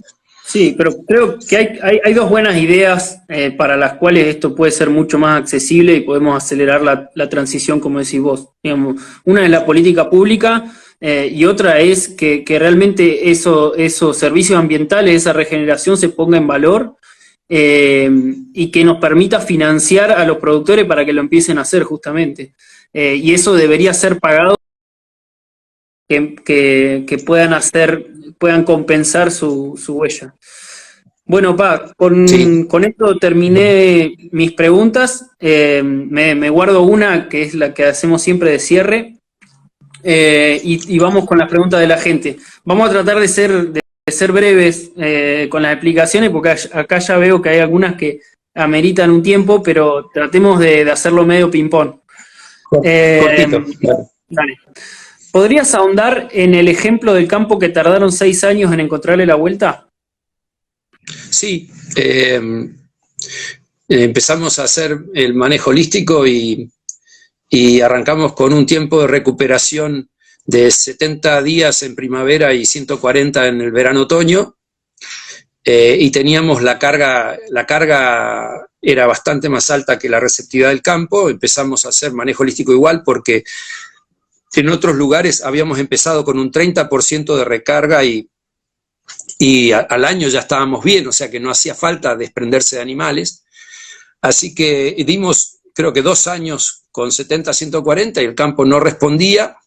Sí, pero creo que hay dos buenas ideas para las cuales esto puede ser mucho más accesible y podemos acelerar la transición, como decís vos. Digamos, una es la política pública y otra es que realmente esos servicios ambientales, esa regeneración se ponga en valor y que nos permita financiar a los productores para que lo empiecen a hacer justamente. Y eso debería ser pagado, que puedan compensar su huella. Bueno, con esto terminé mis preguntas. Me guardo una, que es la que hacemos siempre de cierre, y vamos con las preguntas de la gente. Vamos a tratar de ser breves con las explicaciones, porque acá ya veo que hay algunas que ameritan un tiempo, pero tratemos de hacerlo medio ping-pong. Cortito, claro. Dale. ¿Podrías ahondar en el ejemplo del campo que tardaron 6 años en encontrarle la vuelta? Sí, empezamos a hacer el manejo holístico y arrancamos con un tiempo de recuperación de 70 días en primavera y 140 en el verano-otoño, y teníamos la carga era bastante más alta que la receptividad del campo. Empezamos a hacer manejo holístico igual porque en otros lugares habíamos empezado con un 30% de recarga y al año ya estábamos bien, o sea que no hacía falta desprenderse de animales. Así que dimos, creo que 2 años con 70-140 y el campo no respondía.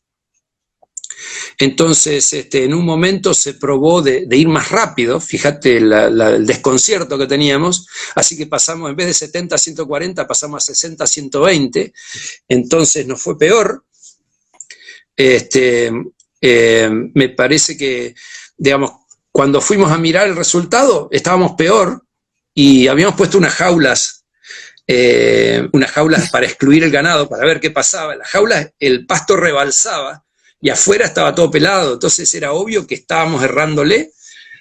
Entonces, en un momento se probó de ir más rápido, fíjate el desconcierto que teníamos, así que pasamos, en vez de 70-140, pasamos a 60-120, entonces nos fue peor. Me parece que, digamos, cuando fuimos a mirar el resultado, estábamos peor y habíamos puesto unas jaulas para excluir el ganado, para ver qué pasaba. En las jaulas el pasto rebalsaba y afuera estaba todo pelado, entonces era obvio que estábamos errándole,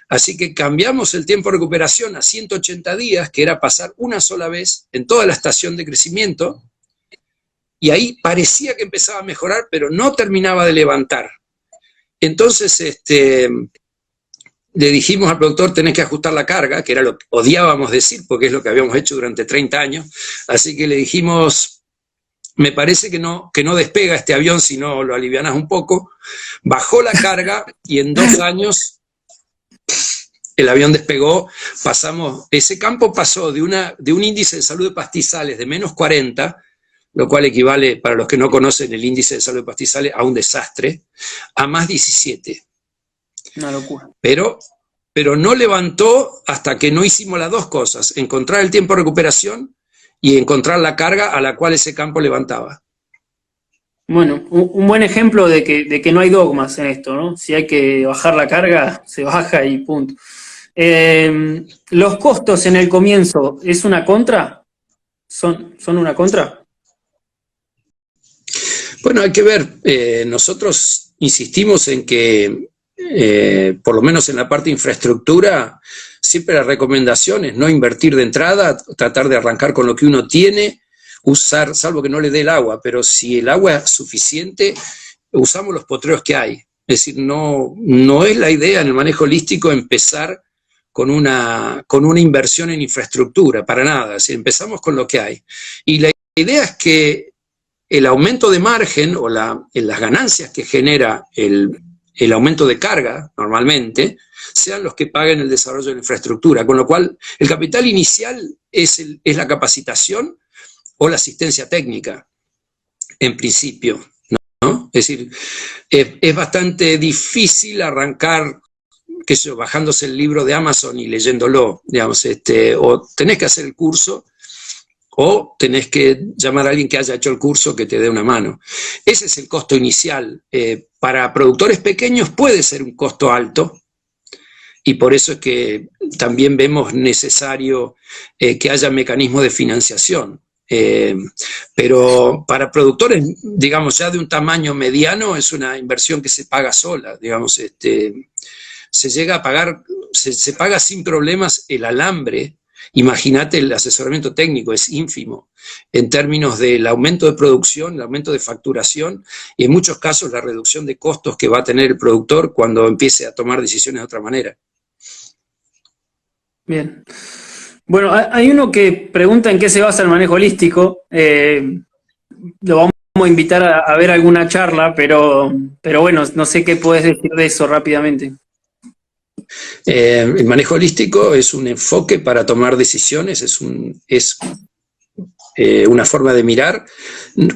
así que cambiamos el tiempo de recuperación a 180 días, que era pasar una sola vez en toda la estación de crecimiento, y ahí parecía que empezaba a mejorar, pero no terminaba de levantar. Entonces le dijimos al productor: tenés que ajustar la carga, que era lo que odiábamos decir, porque es lo que habíamos hecho durante 30 años, así que le dijimos: me parece que no despega este avión si no lo alivianás un poco. Bajó la carga y en 2 años el avión despegó. Ese campo pasó de un índice de salud de pastizales de menos 40, lo cual equivale, para los que no conocen el índice de salud de pastizales, a un desastre, a más 17. Una locura. Pero no levantó hasta que no hicimos las dos cosas: encontrar el tiempo de recuperación y encontrar la carga a la cual ese campo levantaba. Bueno, un buen ejemplo de que no hay dogmas en esto, ¿no? Si hay que bajar la carga, se baja y punto. ¿Los costos en el comienzo es una contra? son una contra? Bueno, hay que ver. Nosotros insistimos en que, por lo menos en la parte de infraestructura, siempre la recomendación es no invertir de entrada, tratar de arrancar con lo que uno tiene, usar, salvo que no le dé el agua, pero si el agua es suficiente, usamos los potreros que hay. Es decir, no es la idea en el manejo holístico empezar con una inversión en infraestructura, para nada. Es decir, empezamos con lo que hay. Y la idea es que el aumento de margen o las ganancias que genera el aumento de carga, normalmente, sean los que paguen el desarrollo de la infraestructura, con lo cual el capital inicial es la capacitación o la asistencia técnica, en principio, ¿no? Es decir, es bastante difícil arrancar, qué sé yo, bajándose el libro de Amazon y leyéndolo, digamos, o tenés que hacer el curso, o tenés que llamar a alguien que haya hecho el curso que te dé una mano. Ese es el costo inicial. Para productores pequeños puede ser un costo alto, y por eso es que también vemos necesario que haya mecanismos de financiación. Pero para productores, digamos, ya de un tamaño mediano, es una inversión que se paga sola, digamos, se llega a pagar, se paga sin problemas el alambre. Imagínate, el asesoramiento técnico es ínfimo en términos del aumento de producción, el aumento de facturación y en muchos casos la reducción de costos que va a tener el productor cuando empiece a tomar decisiones de otra manera. Bien. Bueno, hay uno que pregunta en qué se basa el manejo holístico. Lo vamos a invitar a ver alguna charla, pero bueno, no sé qué puedes decir de eso rápidamente. El manejo holístico es un enfoque para tomar decisiones, es una forma de mirar.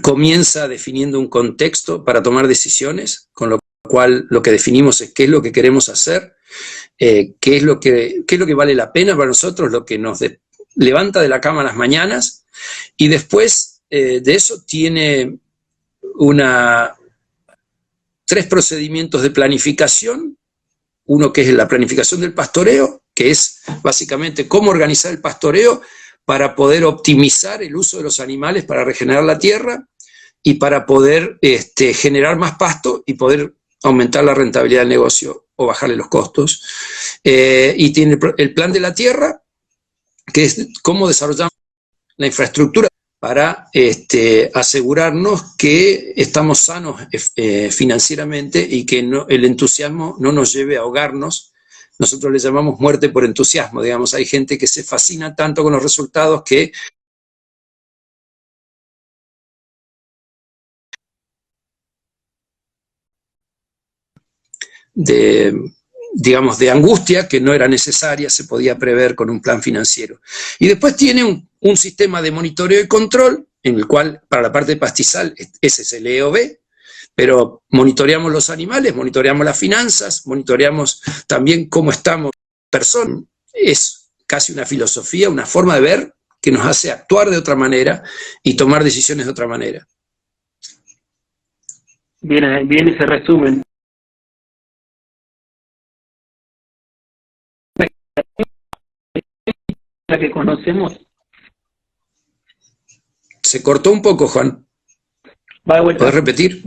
Comienza definiendo un contexto para tomar decisiones, con lo cual lo que definimos es qué es lo que queremos hacer, qué es lo que vale la pena para nosotros, lo que nos levanta de la cama a las mañanas, y después de eso tiene 3 procedimientos de planificación. Uno que es la planificación del pastoreo, que es básicamente cómo organizar el pastoreo para poder optimizar el uso de los animales para regenerar la tierra y para poder generar más pasto y poder aumentar la rentabilidad del negocio o bajarle los costos. Y tiene el plan de la tierra, que es cómo desarrollamos la infraestructura para asegurarnos que estamos sanos financieramente y que el entusiasmo no nos lleve a ahogarnos. Nosotros le llamamos muerte por entusiasmo, digamos. Hay gente que se fascina tanto con los resultados que de angustia que no era necesaria, se podía prever con un plan financiero. Y después tiene un sistema de monitoreo y control, en el cual, para la parte de pastizal, ese es el EOB, pero monitoreamos los animales, monitoreamos las finanzas, monitoreamos también cómo estamos personas. Es casi una filosofía, una forma de ver que nos hace actuar de otra manera y tomar decisiones de otra manera. Bien ese resumen. La que conocemos. Se cortó un poco, Juan. ¿Puedes repetir?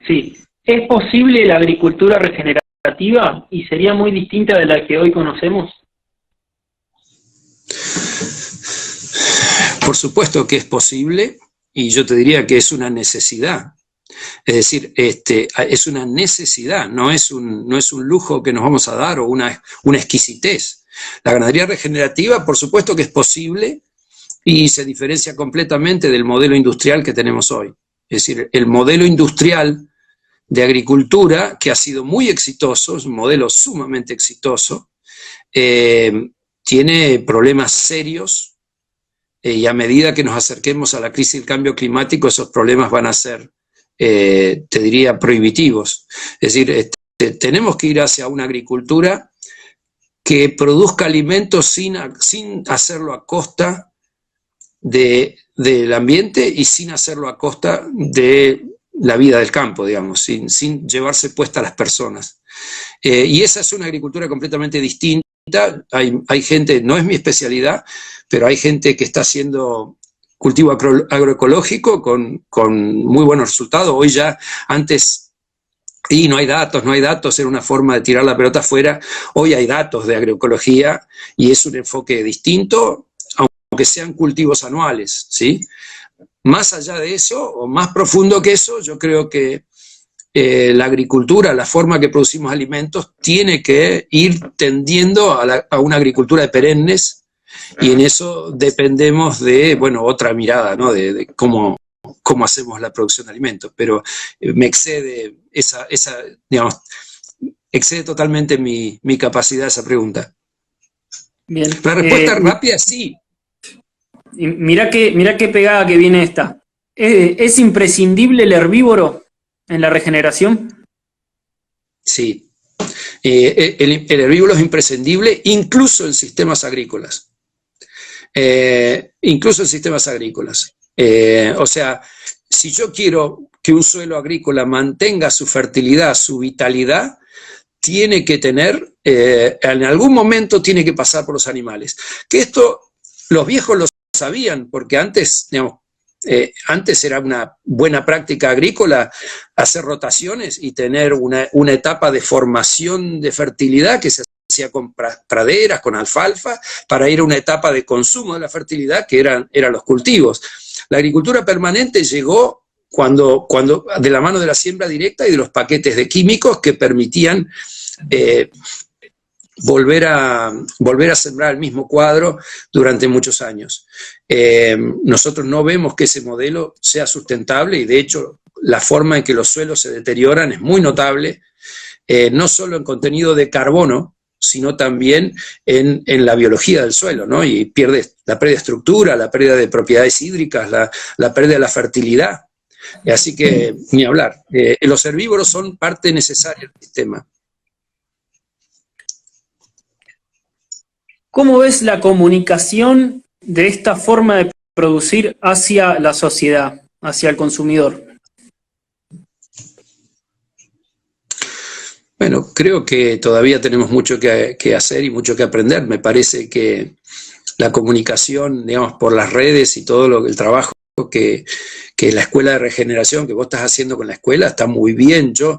Sí. ¿Es posible la agricultura regenerativa y sería muy distinta de la que hoy conocemos? Por supuesto que es posible, y yo te diría que es una necesidad. Es decir, es una necesidad, no es un lujo que nos vamos a dar o una exquisitez. La ganadería regenerativa, por supuesto que es posible y se diferencia completamente del modelo industrial que tenemos hoy. Es decir, el modelo industrial de agricultura, que ha sido muy exitoso, es un modelo sumamente exitoso, tiene problemas serios y a medida que nos acerquemos a la crisis del cambio climático, esos problemas van a ser, te diría, prohibitivos. Es decir, tenemos que ir hacia una agricultura que produzca alimentos sin hacerlo a costa del ambiente y sin hacerlo a costa de la vida del campo, digamos, sin llevarse puesta a las personas. Y esa es una agricultura completamente distinta. Hay gente, no es mi especialidad, pero hay gente que está haciendo cultivo agroecológico con muy buenos resultados. Hoy ya, antes, y no hay datos, era una forma de tirar la pelota afuera. Hoy hay datos de agroecología y es un enfoque distinto, aunque sean cultivos anuales, ¿sí? Más allá de eso, o más profundo que eso, yo creo que la agricultura, la forma que producimos alimentos, tiene que ir tendiendo a una agricultura de perennes, y en eso dependemos de, bueno, otra mirada, ¿no? De cómo hacemos la producción de alimentos, pero me excede digamos, excede totalmente mi capacidad esa pregunta. Bien. La respuesta rápida, sí. Mirá qué pegada que viene esta. ¿Es imprescindible el herbívoro en la regeneración? Sí. El herbívoro es imprescindible, incluso en sistemas agrícolas. O sea, si yo quiero que un suelo agrícola mantenga su fertilidad, su vitalidad, tiene que tener, en algún momento tiene que pasar por los animales. Que esto los viejos lo sabían, porque antes, digamos, antes era una buena práctica agrícola hacer rotaciones y tener una etapa de formación de fertilidad que se hacía con praderas, con alfalfa, para ir a una etapa de consumo de la fertilidad que eran los cultivos. La agricultura permanente llegó cuando de la mano de la siembra directa y de los paquetes de químicos que permitían volver a sembrar el mismo cuadro durante muchos años. Nosotros no vemos que ese modelo sea sustentable, y de hecho la forma en que los suelos se deterioran es muy notable, no solo en contenido de carbono, sino también en la biología del suelo, ¿no? Y la pérdida de estructura, la pérdida de propiedades hídricas, la pérdida de la fertilidad. Así que, ni hablar. Los herbívoros son parte necesaria del sistema. ¿Cómo ves la comunicación de esta forma de producir hacia la sociedad, hacia el consumidor? Bueno, creo que todavía tenemos mucho que hacer y mucho que aprender. Me parece que la comunicación, digamos, por las redes y todo el trabajo que la escuela de regeneración que vos estás haciendo con la escuela está muy bien. Yo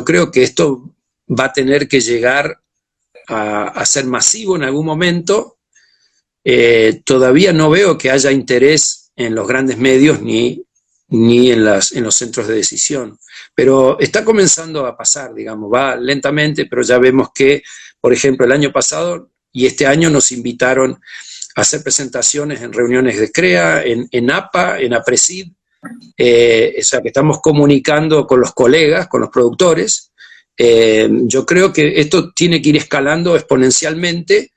creo que esto va a tener que llegar a ser masivo en algún momento. Todavía no veo que haya interés en los grandes medios ni en los centros de decisión, pero está comenzando a pasar, digamos, va lentamente, pero ya vemos que, por ejemplo, el año pasado y este año nos invitaron a hacer presentaciones en reuniones de CREA, en APA, en APRESID, o sea que estamos comunicando con los colegas, con los productores. Yo creo que esto tiene que ir escalando exponencialmente,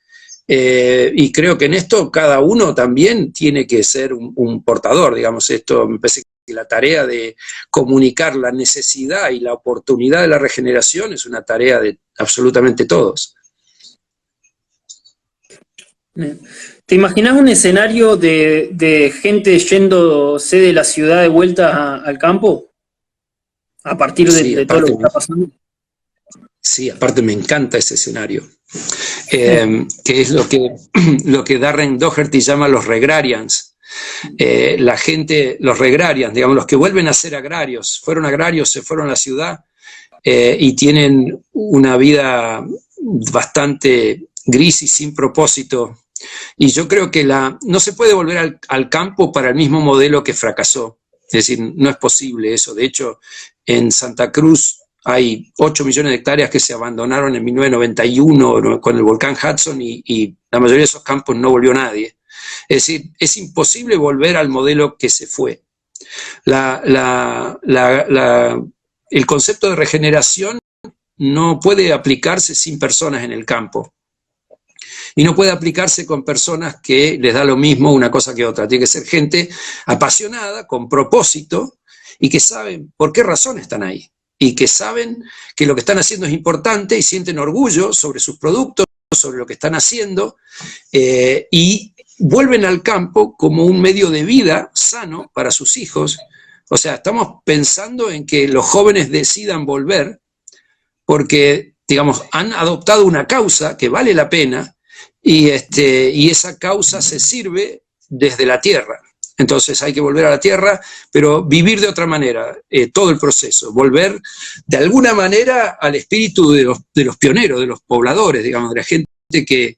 y creo que en esto cada uno también tiene que ser un portador, digamos. Esto me parece que la tarea de comunicar la necesidad y la oportunidad de la regeneración es una tarea de absolutamente todos. ¿Te imaginás un escenario de gente yéndose de la ciudad de vuelta al campo? A partir de todo lo que está pasando. Sí, aparte me encanta ese escenario, que es lo que Darren Doherty llama los regrarians. La gente, los regrarians, digamos, los que vuelven a ser agrarios, fueron agrarios, se fueron a la ciudad y tienen una vida bastante gris y sin propósito. Y yo creo que no se puede volver al campo para el mismo modelo que fracasó. Es decir, no es posible eso. De hecho, en Santa Cruz hay 8 millones de hectáreas que se abandonaron en 1991 con el volcán Hudson, y la mayoría de esos campos no volvió nadie. Es decir, es imposible volver al modelo que se fue. El concepto de regeneración no puede aplicarse sin personas en el campo. Y no puede aplicarse con personas que les da lo mismo una cosa que otra. Tiene que ser gente apasionada, con propósito, y que saben por qué razón están ahí. Y que saben que lo que están haciendo es importante y sienten orgullo sobre sus productos, sobre lo que están haciendo, y vuelven al campo como un medio de vida sano para sus hijos. O sea, estamos pensando en que los jóvenes decidan volver porque, digamos, han adoptado una causa que vale la pena, y esa causa se sirve desde la tierra. entonces hay que volver a la tierra, pero vivir de otra manera, todo el proceso, volver de alguna manera al espíritu de los pioneros, de los pobladores, digamos, de la gente que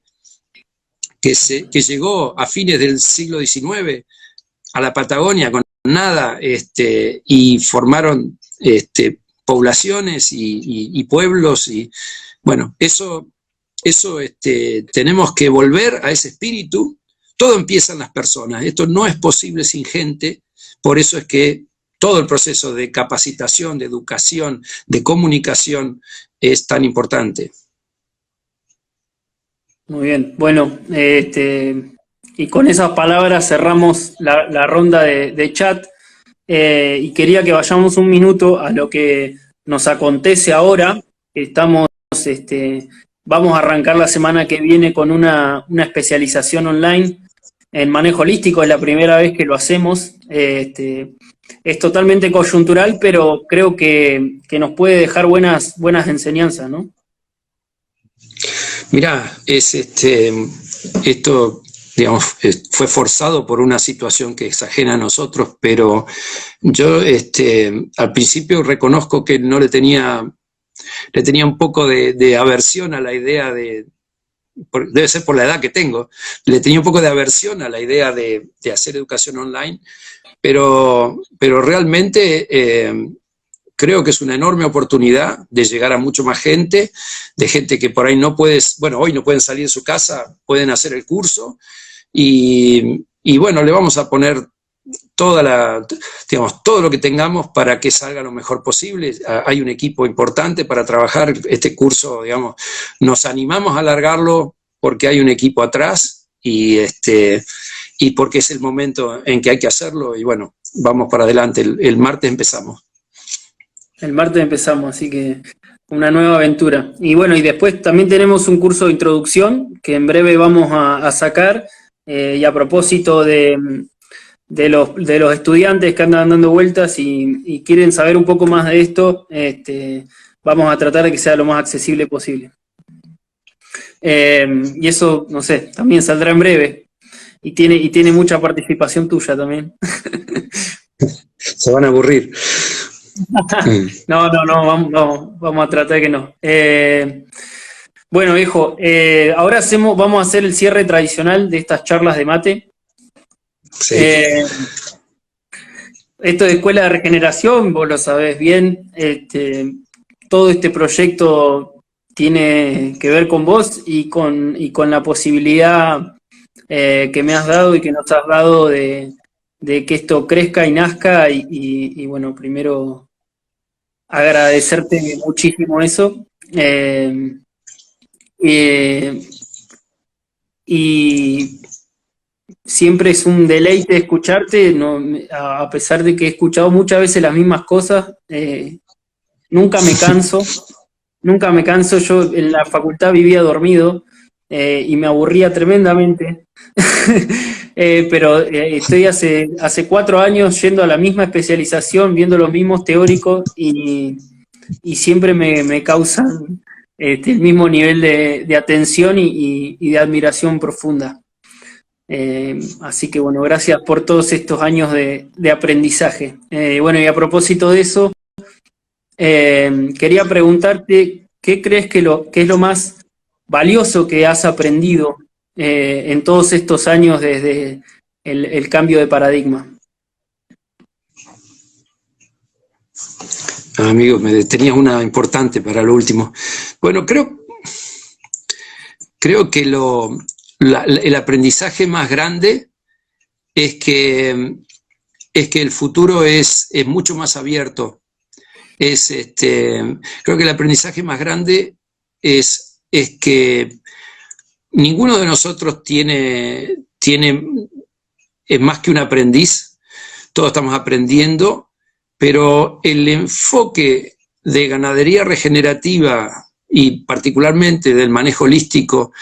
llegó a fines del siglo XIX a la Patagonia con nada, y formaron poblaciones y pueblos, y bueno, eso tenemos que volver a ese espíritu. Todo empieza en las personas, esto no es posible sin gente, por eso es que todo el proceso de capacitación, de educación, de comunicación es tan importante. Muy bien, bueno, y con esas palabras cerramos la ronda de chat, y quería que vayamos un minuto a lo que nos acontece ahora. Vamos a arrancar la semana que viene con una especialización online en manejo holístico, es la primera vez que lo hacemos. Es totalmente coyuntural, pero creo que nos puede dejar buenas enseñanzas, ¿no? Mirá, esto, digamos, fue forzado por una situación que es ajena a nosotros, pero yo al principio reconozco que no le tenía un poco de aversión a la idea debe ser por la edad que tengo, le tenía un poco de aversión a la idea de hacer educación online, pero realmente creo que es una enorme oportunidad de llegar a mucho más gente, de gente que por ahí hoy no pueden salir de su casa, pueden hacer el curso, y bueno, le vamos a poner todo lo que tengamos para que salga lo mejor posible. Hay un equipo importante para trabajar este curso, digamos, nos animamos a alargarlo porque hay un equipo atrás y porque es el momento en que hay que hacerlo, y bueno, vamos para adelante, el martes empezamos. El martes empezamos, así que una nueva aventura. Y bueno, y después también tenemos un curso de introducción que en breve vamos a sacar, y a propósito de los estudiantes que andan dando vueltas y quieren saber un poco más de esto, vamos a tratar de que sea lo más accesible posible. Y eso, no sé, también saldrá en breve. Y tiene mucha participación tuya también. Se van a aburrir. No, vamos a tratar de que no. Bueno, viejo, ahora vamos a hacer el cierre tradicional de estas charlas de mate. Sí. Esto de Escuela de Regeneración, vos lo sabés bien, todo este proyecto tiene que ver con vos y con la posibilidad que me has dado y que nos has dado de que esto crezca y nazca, y bueno, primero agradecerte muchísimo eso, y siempre es un deleite escucharte, a pesar de que he escuchado muchas veces las mismas cosas, nunca me canso, yo en la facultad vivía dormido, y me aburría tremendamente, pero estoy hace 4 años yendo a la misma especialización, viendo los mismos teóricos, y siempre me causan el mismo nivel de atención y de admiración profunda. Así que bueno, gracias por todos estos años de aprendizaje. Bueno, y a propósito de eso, quería preguntarte, ¿qué crees que es lo más valioso que has aprendido en todos estos años desde el cambio de paradigma? Amigo, me tenías una importante para lo último. Bueno, creo que el aprendizaje más grande es que el futuro es mucho más abierto. Creo que el aprendizaje más grande es que ninguno de nosotros es más que un aprendiz, todos estamos aprendiendo, pero el enfoque de ganadería regenerativa y particularmente del manejo holístico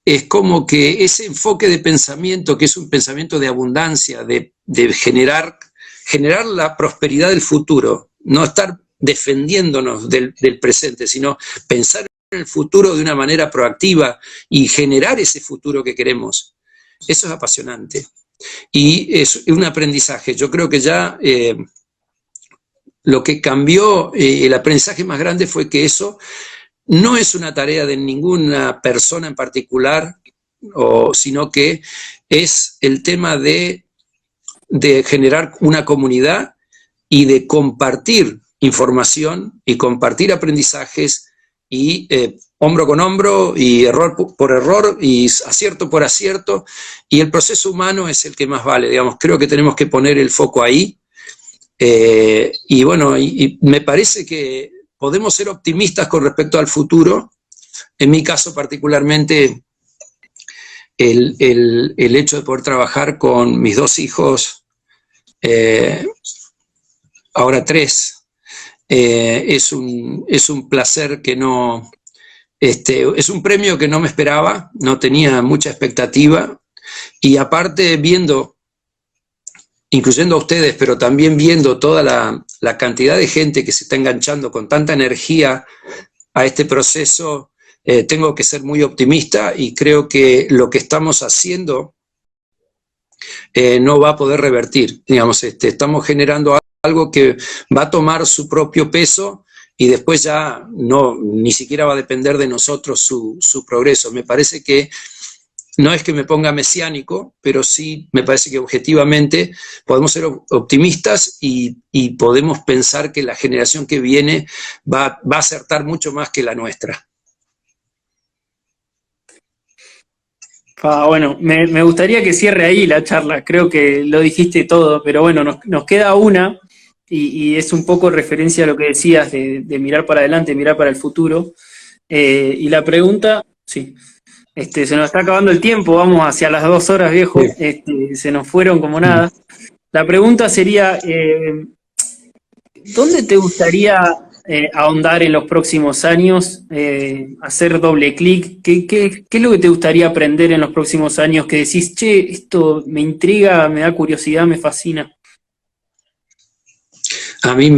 es como que ese enfoque de pensamiento, que es un pensamiento de abundancia, de generar la prosperidad del futuro, no estar defendiéndonos del presente, sino pensar en el futuro de una manera proactiva y generar ese futuro que queremos. Eso es apasionante. y es un aprendizaje. Yo creo que ya lo que cambió, el aprendizaje más grande fue que eso no es una tarea de ninguna persona en particular, sino que es el tema de generar una comunidad y de compartir información y compartir aprendizajes y hombro con hombro y error por error y acierto por acierto, y el proceso humano es el que más vale, digamos. Creo que tenemos que poner el foco ahí, y bueno, y me parece que podemos ser optimistas con respecto al futuro. En mi caso particularmente, el hecho de poder trabajar con mis 2 hijos, ahora 3, es un placer que no, es un premio que no me esperaba, no tenía mucha expectativa, y aparte viendo, incluyendo a ustedes, pero también viendo toda la cantidad de gente que se está enganchando con tanta energía a este proceso, tengo que ser muy optimista, y creo que lo que estamos haciendo no va a poder revertir. Digamos, estamos generando algo que va a tomar su propio peso, y después ya ni siquiera va a depender de nosotros su progreso. Me parece que no es que me ponga mesiánico, pero sí me parece que objetivamente podemos ser optimistas, y podemos pensar que la generación que viene va a acertar mucho más que la nuestra. Bueno, me gustaría que cierre ahí la charla, creo que lo dijiste todo, pero bueno, nos queda una, y es un poco referencia a lo que decías de mirar para adelante, mirar para el futuro, y la pregunta, sí, se nos está acabando el tiempo, vamos hacia las 2 horas, viejo, se nos fueron como nada. La pregunta sería, ¿dónde te gustaría ahondar en los próximos años, hacer doble clic? ¿Qué es lo que te gustaría aprender en los próximos años que decís, che, esto me intriga, me da curiosidad, me fascina? A mí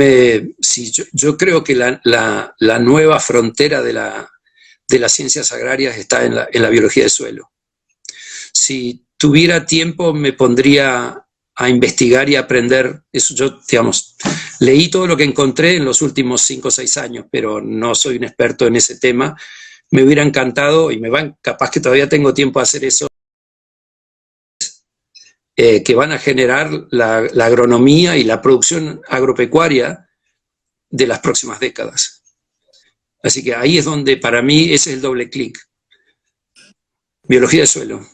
yo creo que la nueva frontera de las ciencias agrarias está en la biología del suelo. Si tuviera tiempo me pondría a investigar y a aprender eso. Yo, digamos, leí todo lo que encontré en los últimos 5 o 6 años, pero no soy un experto en ese tema. Me hubiera encantado, y capaz que todavía tengo tiempo a hacer eso, que van a generar la agronomía y la producción agropecuaria de las próximas décadas. Así que ahí es donde para mí ese es el doble clic. Biología del suelo.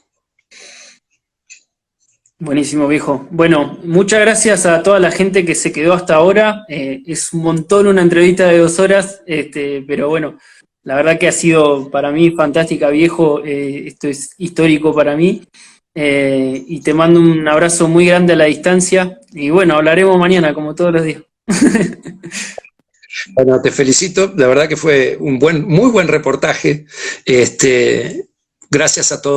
Buenísimo, viejo. Bueno, muchas gracias a toda la gente que se quedó hasta ahora. Es un montón una entrevista de 2 horas, pero bueno, la verdad que ha sido para mí fantástica, viejo. Esto es histórico para mí. Y te mando un abrazo muy grande a la distancia. Y bueno, hablaremos mañana, como todos los días. Bueno, te felicito. La verdad que fue un muy buen reportaje. Gracias a todos.